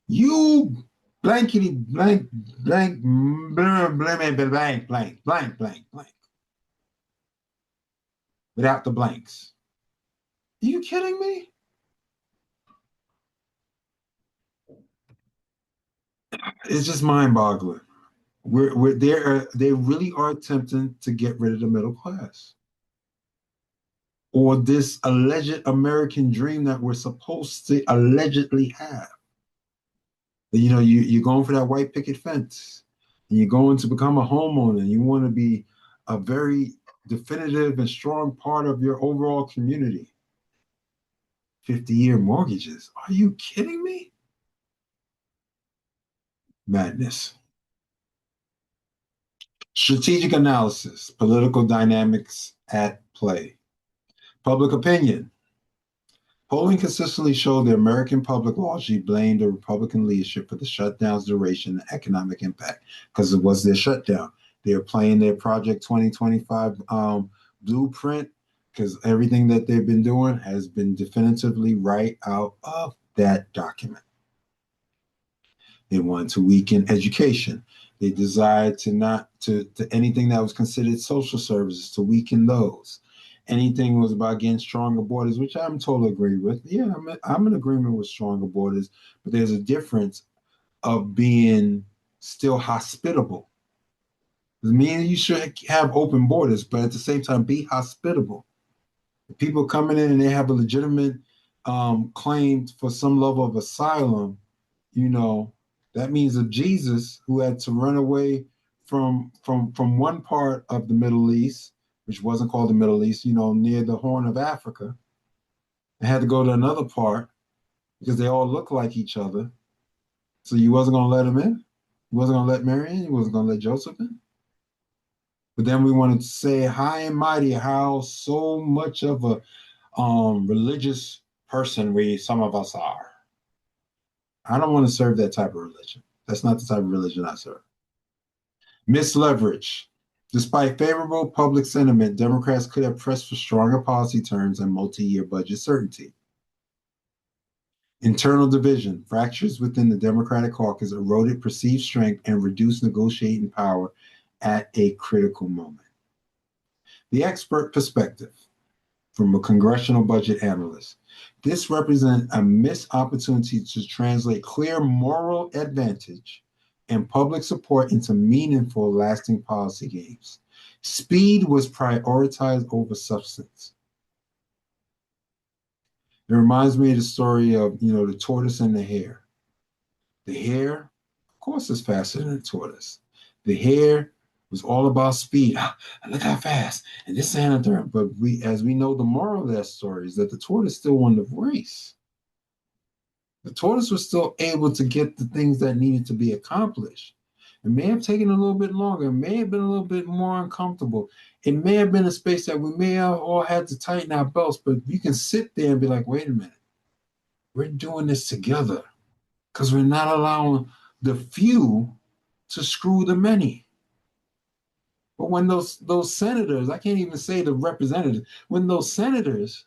You blankety blank blank blank blank blank blank blank blank blank without the blanks. Are you kidding me? It's just mind-boggling. They really are attempting to get rid of the middle class, or this alleged American dream that we're supposed to allegedly have. You know, you're going for that white picket fence, and you're going to become a homeowner, and you want to be a very definitive and strong part of your overall community. 50-year mortgages. Are you kidding me? Madness. Strategic analysis, political dynamics at play. Public opinion. Polling consistently showed the American public largely blamed the Republican leadership for the shutdown's duration and economic impact because it was their shutdown. They were playing their Project 2025 blueprint because everything that they've been doing has been definitively right out of that document. They wanted to weaken education. They desired to anything that was considered social services, to weaken those. Anything was about getting stronger borders, which I'm totally agree with. Yeah, I'm in agreement with stronger borders, but there's a difference of being still hospitable. I mean, you should have open borders, but at the same time, be hospitable. If people coming in and they have a legitimate claim for some level of asylum, you know, that means of Jesus, who had to run away from one part of the Middle East, which wasn't called the Middle East, you know, near the Horn of Africa, and had to go to another part because they all look like each other. So you wasn't going to let him in? You wasn't going to let Mary in? You wasn't going to let Joseph in? But then we wanted to say high and mighty how so much of a religious person some of us are. I don't want to serve that type of religion. That's not the type of religion I serve. Misleverage. Despite favorable public sentiment, Democrats could have pressed for stronger policy terms and multi-year budget certainty. Internal division. Fractures within the Democratic caucus eroded perceived strength and reduced negotiating power at a critical moment. The expert perspective from a congressional budget analyst. This represents a missed opportunity to translate clear moral advantage and public support into meaningful, lasting policy gains. Speed was prioritized over substance. It reminds me of the story of, you know, the tortoise and the hare. The hare, of course, is faster than the tortoise. The hare was all about speed. Look how fast. And this and that. But as we know, the moral of that story is that the tortoise still won the race. The tortoise was still able to get the things that needed to be accomplished. It may have taken a little bit longer. It may have been a little bit more uncomfortable. It may have been a space that we may have all had to tighten our belts, but you can sit there and be like, wait a minute. We're doing this together because we're not allowing the few to screw the many. But when those senators, I can't even say the representatives, when those senators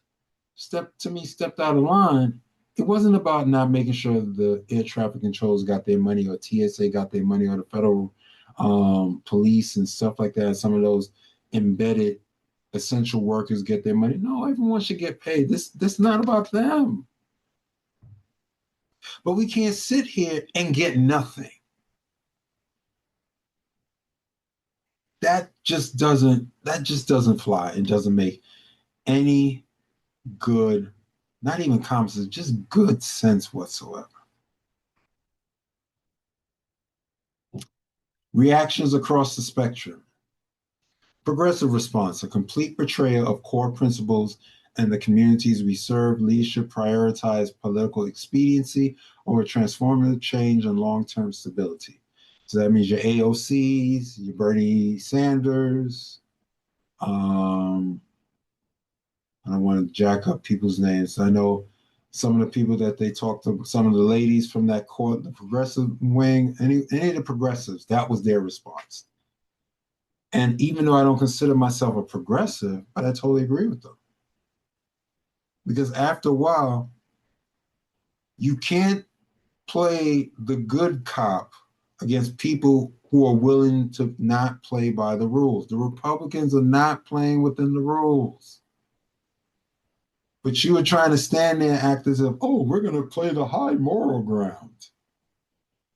stepped out of line, it wasn't about not making sure the air traffic controls got their money, or TSA got their money, or the federal police and stuff like that. Some of those embedded essential workers get their money. No, everyone should get paid. This not about them. But we can't sit here and get nothing. That just doesn't fly. It doesn't make any good, not even common sense, just good sense whatsoever. Reactions across the spectrum. Progressive response, a complete betrayal of core principles and the communities we serve. Leadership prioritize political expediency over transformative change and long-term stability. So that means your AOCs, your Bernie Sanders, I don't want to jack up people's names. I know some of the people that they talked to, some of the ladies from that court, the progressive wing, any of the progressives, that was their response. And even though I don't consider myself a progressive, but I totally agree with them. Because after a while, you can't play the good cop against people who are willing to not play by the rules. The Republicans are not playing within the rules. But you are trying to stand there and act as if, oh, we're going to play the high moral ground.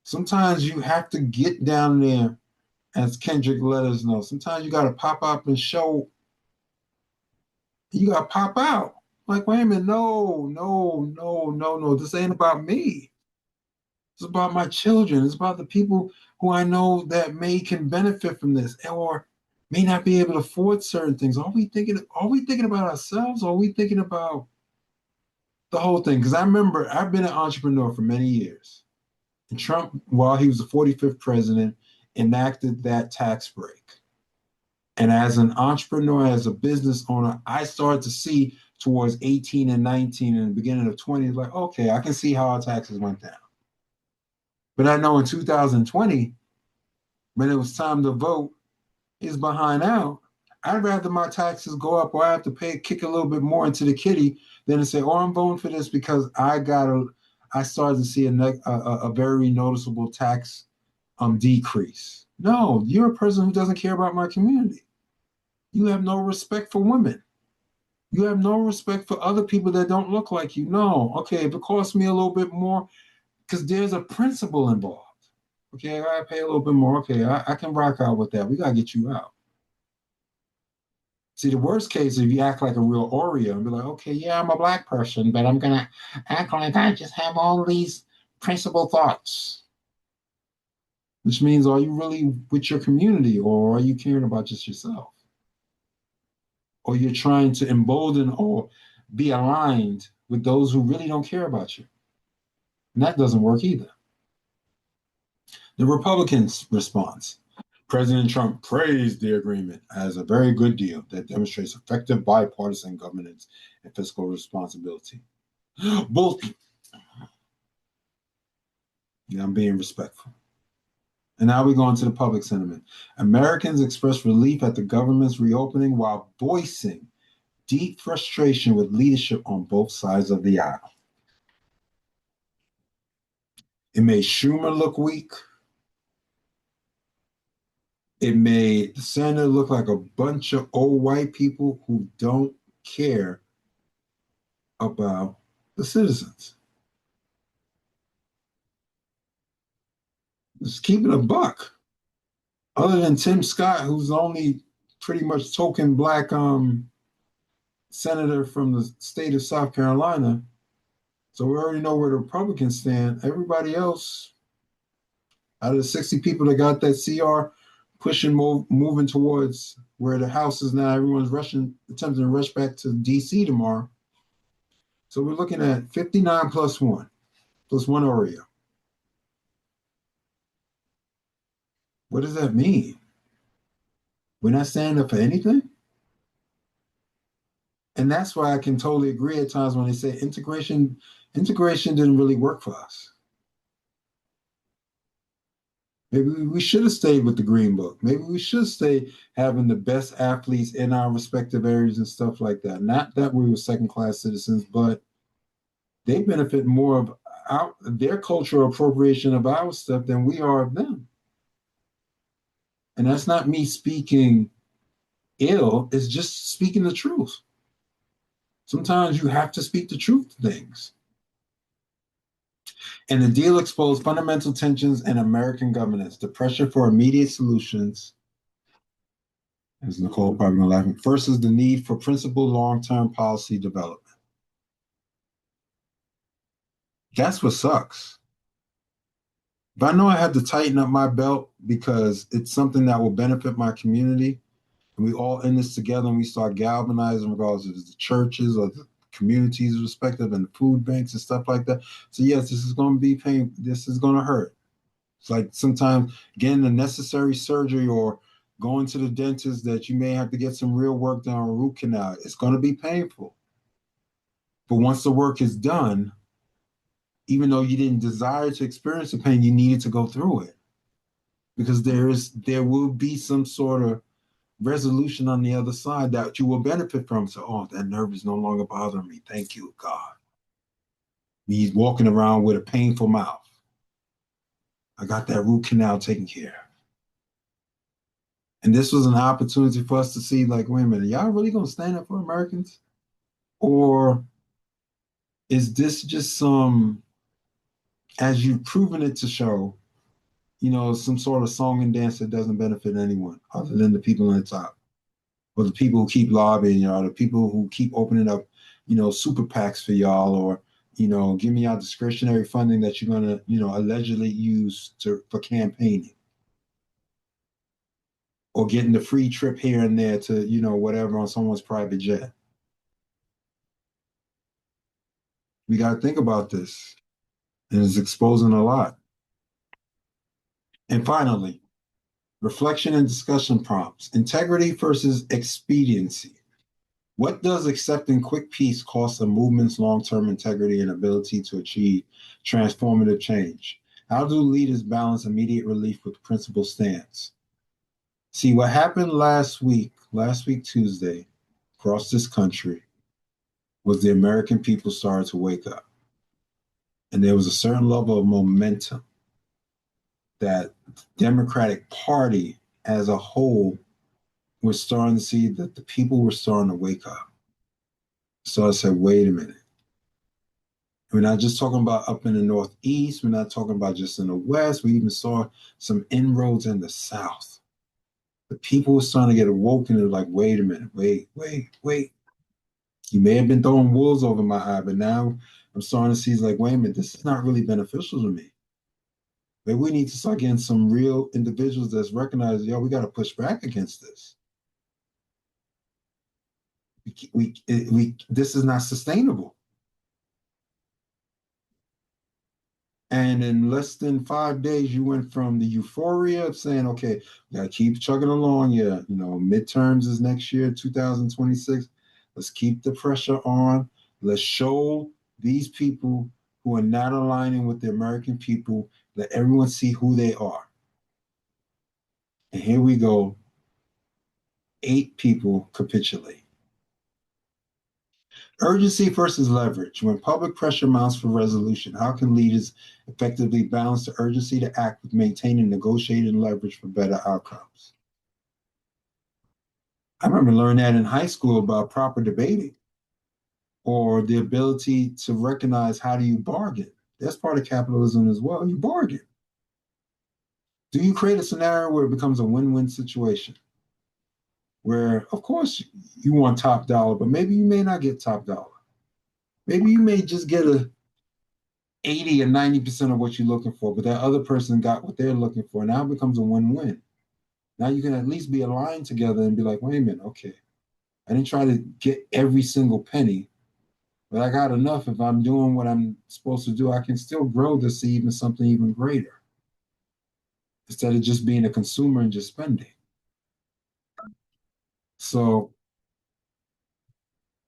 Sometimes you have to get down there, as Kendrick let us know. Sometimes you got to pop up and show. You got to pop out. Like, wait a minute, no. This ain't about me. It's about my children. It's about the people who I know that can benefit from this or may not be able to afford certain things. Are we thinking about ourselves or are we thinking about the whole thing? Because I remember I've been an entrepreneur for many years. And Trump, while he was the 45th president, enacted that tax break. And as an entrepreneur, as a business owner, I started to see towards 18 and 19 and the beginning of 20, like, okay, I can see how our taxes went down. But I know in 2020, when it was time to vote, is behind out. I'd rather my taxes go up or I have to kick a little bit more into the kitty than to say, oh, I'm voting for this because I started to see a very noticeable tax decrease. No, you're a person who doesn't care about my community. You have no respect for women. You have no respect for other people that don't look like you. No, okay, if it costs me a little bit more, because there's a principle involved. Okay, I gotta pay a little bit more. Okay, I can rock out with that. We gotta get you out. See, the worst case is if you act like a real Oreo and be like, okay, yeah, I'm a black person, but I'm gonna act like I just have all these principled thoughts. Which means, are you really with your community or are you caring about just yourself? Or you're trying to embolden or be aligned with those who really don't care about you. And that doesn't work either. The Republicans' response. President Trump praised the agreement as a very good deal that demonstrates effective bipartisan governance and fiscal responsibility. Both. Yeah, I'm being respectful. And now we go into the public sentiment. Americans expressed relief at the government's reopening while voicing deep frustration with leadership on both sides of the aisle. It made Schumer look weak. It made the Senate look like a bunch of old white people who don't care about the citizens. Just keeping a buck. Other than Tim Scott, who's the only pretty much token black senator from the state of South Carolina. So we already know where the Republicans stand. Everybody else, out of the 60 people that got that CR, moving towards where the House is now, everyone's attempting to rush back to DC tomorrow. So we're looking at 59 plus one Oreo. What does that mean? We're not standing up for anything? And that's why I can totally agree at times when they say integration didn't really work for us. Maybe we should have stayed with the Green Book. Maybe we should stay having the best athletes in our respective areas and stuff like that. Not that we were second-class citizens, but they benefit more of their cultural appropriation of our stuff than we are of them. And that's not me speaking ill, it's just speaking the truth. Sometimes you have to speak the truth to things. And the deal exposed fundamental tensions in American governance, the pressure for immediate solutions, as Nicole probably gonna laugh, versus the need for principled long-term policy development. That's what sucks. But I know I had to tighten up my belt because it's something that will benefit my community. And we all in this together and we start galvanizing regardless of the churches or the communities respective and the food banks and stuff like that. So yes, this is going to be pain. This is going to hurt. It's like sometimes getting the necessary surgery or going to the dentist that you may have to get some real work done on a root canal. It's going to be painful. But once the work is done, even though you didn't desire to experience the pain, you needed to go through it, because there will be some sort of resolution on the other side that you will benefit from. So, oh, that nerve is no longer bothering me. Thank you, God. He's walking around with a painful mouth. I got that root canal taken care of. And this was an opportunity for us to see, like, wait a minute, y'all really gonna stand up for Americans? Or is this just some, as you've proven it to show, some sort of song and dance that doesn't benefit anyone other than the people on the top, or the people who keep lobbying y'all, the people who keep opening up, super PACs for y'all, or, giving y'all discretionary funding that you're gonna, allegedly use for campaigning, or getting the free trip here and there to, whatever on someone's private jet. We got to think about this, and it's exposing a lot. And finally, reflection and discussion prompts: integrity versus expediency. What does accepting quick peace cost a movement's long-term integrity and ability to achieve transformative change? How do leaders balance immediate relief with principled stance? See, what happened last week Tuesday, across this country, was the American people started to wake up. And there was a certain level of momentum that the Democratic Party as a whole was starting to see, that the people were starting to wake up. So I said, wait a minute. We're not just talking about up in the Northeast. We're not talking about just in the West. We even saw some inroads in the South. The people were starting to get awoken and like, wait a minute, wait. You may have been throwing wolves over my eye, but now I'm starting to see, like, wait a minute, this is not really beneficial to me. Maybe we need to start getting some real individuals that's recognized, we got to push back against this. This is not sustainable. And in less than 5 days, you went from the euphoria of saying, okay, we got to keep chugging along. Yeah, midterms is next year, 2026. Let's keep the pressure on. Let's show these people who are not aligning with the American people, let everyone see who they are. And here we go. 8 people capitulate. Urgency versus leverage. When public pressure mounts for resolution, how can leaders effectively balance the urgency to act with maintaining negotiated leverage for better outcomes? I remember learning that in high school about proper debating, or the ability to recognize, how do you bargain? That's part of capitalism as well. You bargain. Do you create a scenario where it becomes a win-win situation? Where, of course, you want top dollar, but maybe you may not get top dollar. Maybe you may just get a 80 or 90% of what you're looking for, but that other person got what they're looking for. Now it becomes a win-win. Now you can at least be aligned together and be like, wait a minute, okay, I didn't try to get every single penny, but I got enough. If I'm doing what I'm supposed to do, I can still grow this to even something even greater, instead of just being a consumer and just spending. So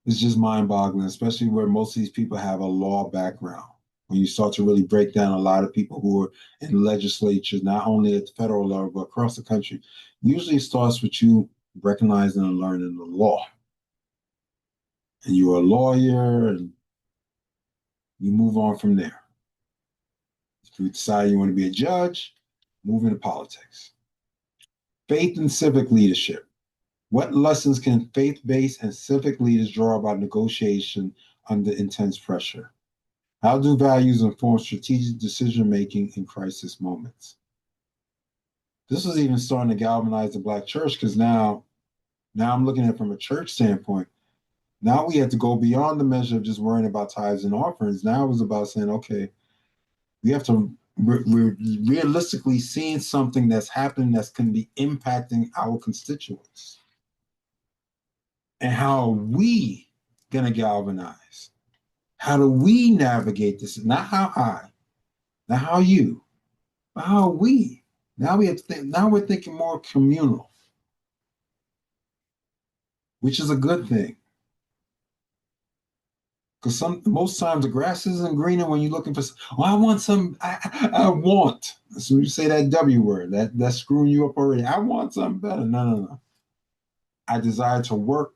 it's just mind-boggling, especially where most of these people have a law background. When you start to really break down a lot of people who are in legislatures, not only at the federal level, but across the country, usually it starts with you recognizing and learning the law. And you're a lawyer, and you move on from there. If you decide you want to be a judge, move into politics. Faith and civic leadership. What lessons can faith-based and civic leaders draw about negotiation under intense pressure? How do values inform strategic decision-making in crisis moments? This was even starting to galvanize the Black church, because now I'm looking at it from a church standpoint. Now we had to go beyond the measure of just worrying about tithes and offerings. Now it was about saying, okay, we have to we're realistically seeing something that's happening that's going to be impacting our constituents. And how are we going to galvanize? How do we navigate this? Not how I, not how you, but how are we? Now we have to think, now we're thinking more communal, which is a good thing. Because most times the grass isn't greener when you're looking for. Oh, I want some. I want. As soon as you say that W word, that's screwing you up already. I want something better. No. I desire to work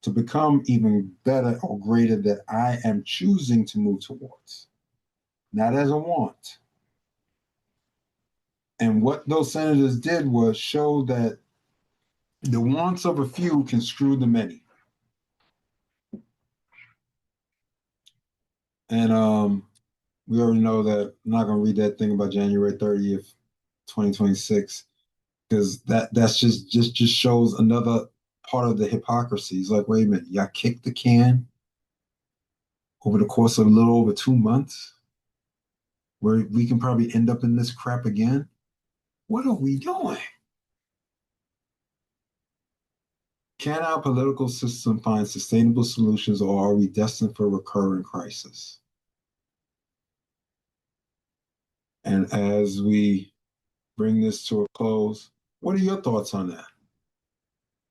to become even better or greater that I am choosing to move towards, not as a want. And what those senators did was show that the wants of a few can screw the many. And we already know that I'm not going to read that thing about January 30th, 2026, because that's just shows another part of the hypocrisy. It's like, wait a minute, y'all kicked the can over the course of a little over 2 months, where we can probably end up in this crap again. What are we doing? Can our political system find sustainable solutions, or are we destined for recurring crisis? And as we bring this to a close, what are your thoughts on that?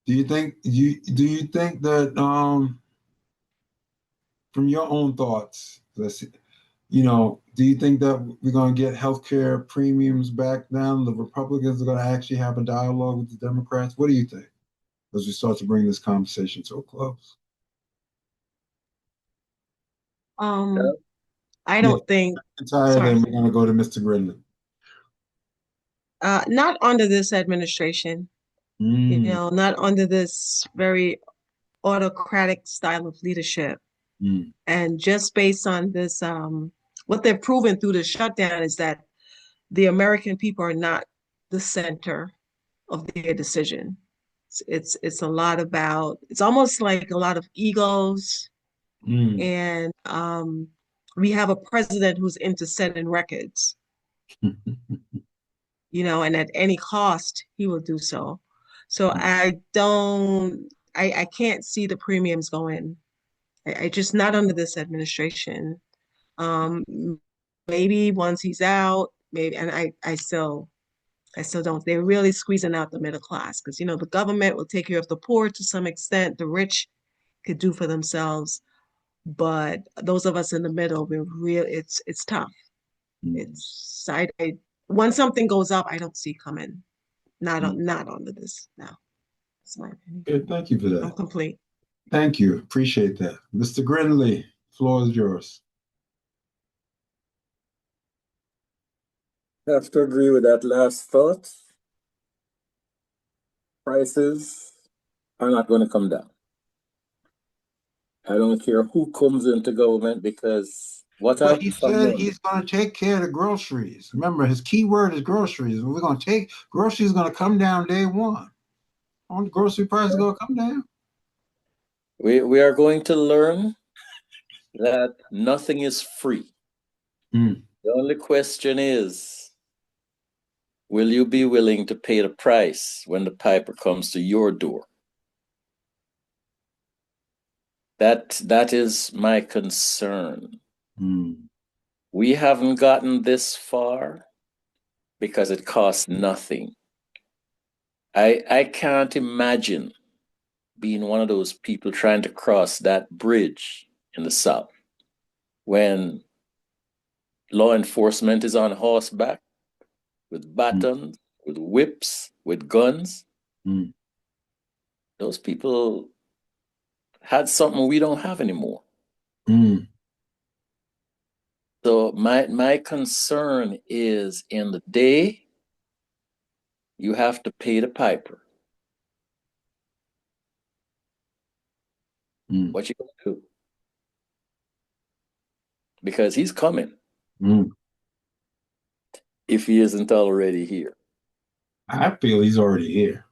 Do you think that from your own thoughts, do you think that we're going to get healthcare premiums back down? The Republicans are going to actually have a dialogue with the Democrats? What do you think as we start to bring this conversation to a close? I don't think. Tired, Sorry. and we're going to go to Mr. Grinley. Not under this administration. Not under this very autocratic style of leadership. And just based on this, what they've proven through the shutdown is that the American people are not the center of their decision. It's a lot about, it's almost like a lot of egos. And we have a president who's into setting records. And at any cost, he will do so. So I can't see the premiums going. I just not under this administration. Maybe once he's out, maybe, and I still don't. They're really squeezing out the middle class because the government will take care of the poor to some extent. The rich could do for themselves, but those of us in the middle, it's tough. It's once something goes up, I don't see coming. Not under this now. That's my opinion. Good, thank you for that. I'm complete. Thank you. Appreciate that. Mr. Grinley, floor is yours. I have to agree with that last thought. Prices are not going to come down. I don't care who comes into government because But he said he's going to take care of the groceries. Remember, his key word is groceries. We're going to take groceries going to come down day one. On the grocery price is going to come down. We are going to learn that nothing is free. The only question is, will you be willing to pay the price when the piper comes to your door? That is my concern. We haven't gotten this far because it costs nothing. I can't imagine being one of those people trying to cross that bridge in the South when law enforcement is on horseback with batons, with whips, with guns. Those people had something we don't have anymore. So my concern is in the day, you have to pay the piper. What you gonna do? Because he's coming. If he isn't already here. I feel he's already here.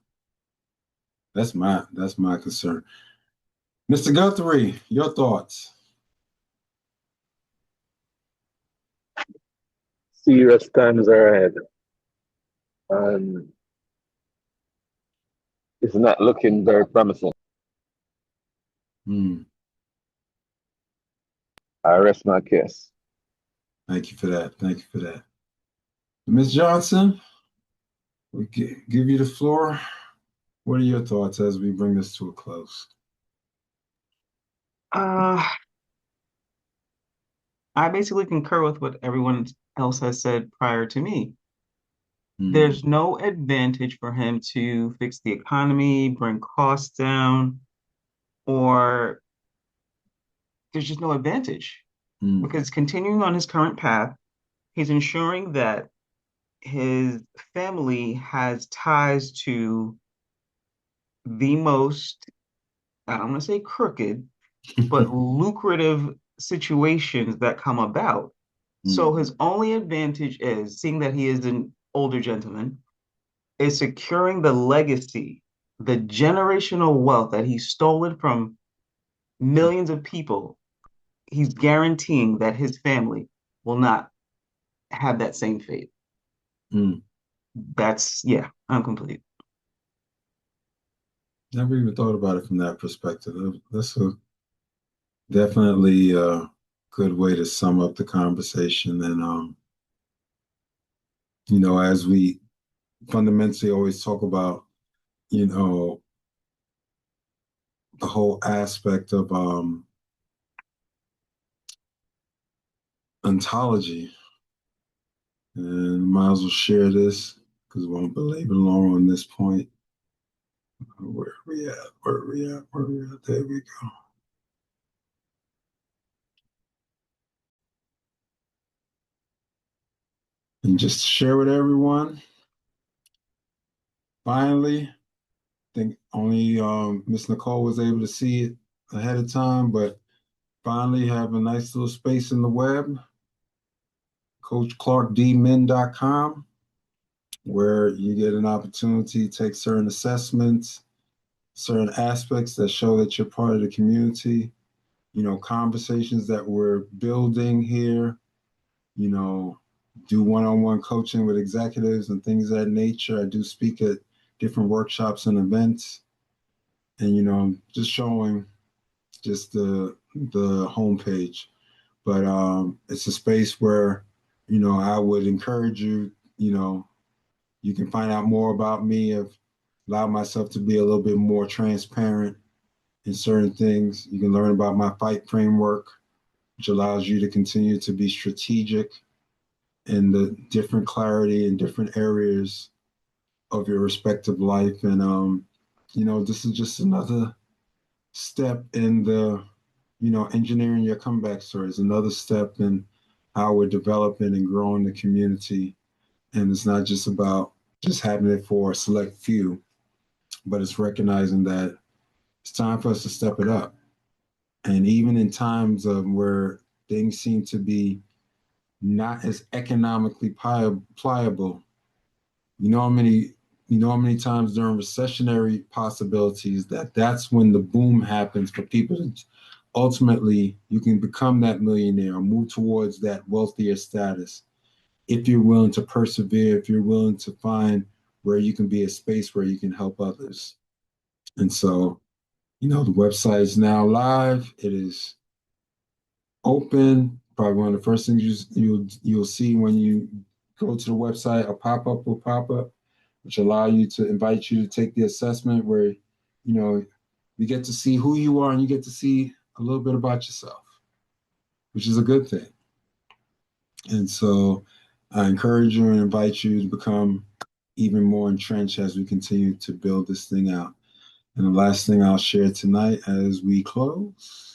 That's my concern. Mr. Guthrie, your thoughts? Serious times are ahead. It's not looking very promising. I rest my case. Thank you for that. Ms. Johnson, we give you the floor. What are your thoughts as we bring this to a close? I basically concur with what everyone else has said prior to me. There's no advantage for him to fix the economy, bring costs down, or there's just no advantage because continuing on his current path, he's ensuring that his family has ties to the most, I don't want to say crooked, but lucrative situations that come about. So his only advantage is seeing that he is an older gentleman, is securing the legacy, the generational wealth that he's stolen from millions of people. He's guaranteeing that his family will not have that same fate. That's, yeah, I'm complete. Never even thought about it from that perspective. That's definitely a good way to sum up the conversation. And, as we fundamentally always talk about, the whole aspect of ontology. And might as well share this because we won't belabor long on this point. Where are we at? Where are we at? Where are we at? There we go. And just to share with everyone, finally, I think only Miss Nicole was able to see it ahead of time, but finally have a nice little space in the web, CoachClarkeDmin.com, where you get an opportunity to take certain assessments, certain aspects that show that you're part of the community, conversations that we're building here, do one-on-one coaching with executives and things of that nature. I do speak at different workshops and events, and just showing just the homepage. But it's a space where I would encourage you. You can find out more about me. I've allowed myself to be a little bit more transparent in certain things. You can learn about my fight framework, which allows you to continue to be strategic in the different clarity in different areas of your respective life. And this is just another step in the engineering your comeback stories, another step in how we're developing and growing the community. And it's not just about just having it for a select few, but it's recognizing that it's time for us to step it up. And even in times of where things seem to be not as economically pliable, how many times during recessionary possibilities that's when the boom happens for people to ultimately you can become that millionaire or move towards that wealthier status if you're willing to persevere, if you're willing to find where you can be a space where you can help others. And so, the website is now live. It is open. Probably one of the first things you'll see when you go to the website, a pop-up will pop up, which invite you to take the assessment where, you get to see who you are and you get to see a little bit about yourself, which is a good thing. And so I encourage you and invite you to become even more entrenched as we continue to build this thing out. And the last thing I'll share tonight as we close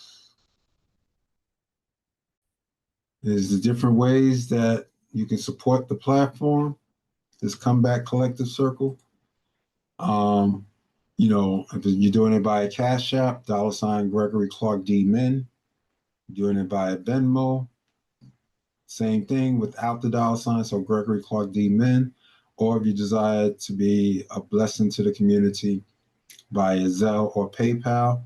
is the different ways that you can support the platform, this Comeback Collective Circle. If you're doing it by a Cash App, $ Gregory Clarke D. Min. Doing it by a Venmo, same thing without the $, so Gregory Clarke D. Min. Or if you desire to be a blessing to the community via Zelle or PayPal,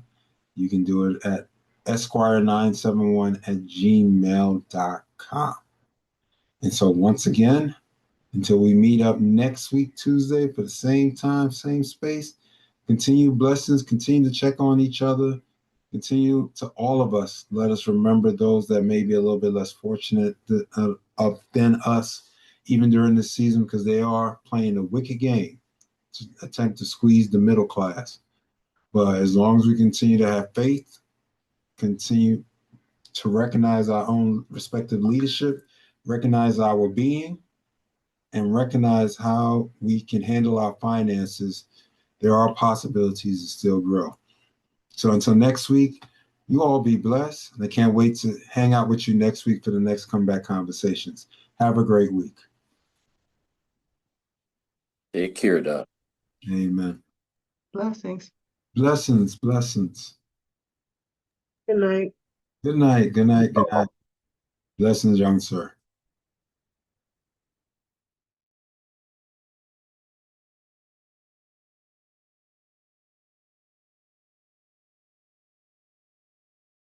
you can do it at esquire971@gmail.com. And so once again, until we meet up next week, Tuesday, for the same time, same space, continue blessings, continue to check on each other, continue to all of us. Let us remember those that may be a little bit less fortunate than us, even during this season, because they are playing a wicked game to attempt to squeeze the middle class. But as long as we continue to have faith, continue to recognize our own respective leadership, recognize our being, and recognize how we can handle our finances, there are possibilities to still grow. So until next week, you all be blessed. And I can't wait to hang out with you next week for the next Comeback Conversations. Have a great week. Take care, Doc. Amen. Blessings. Blessings, blessings. Good night. Good night, good night, good night. Blessings, young sir.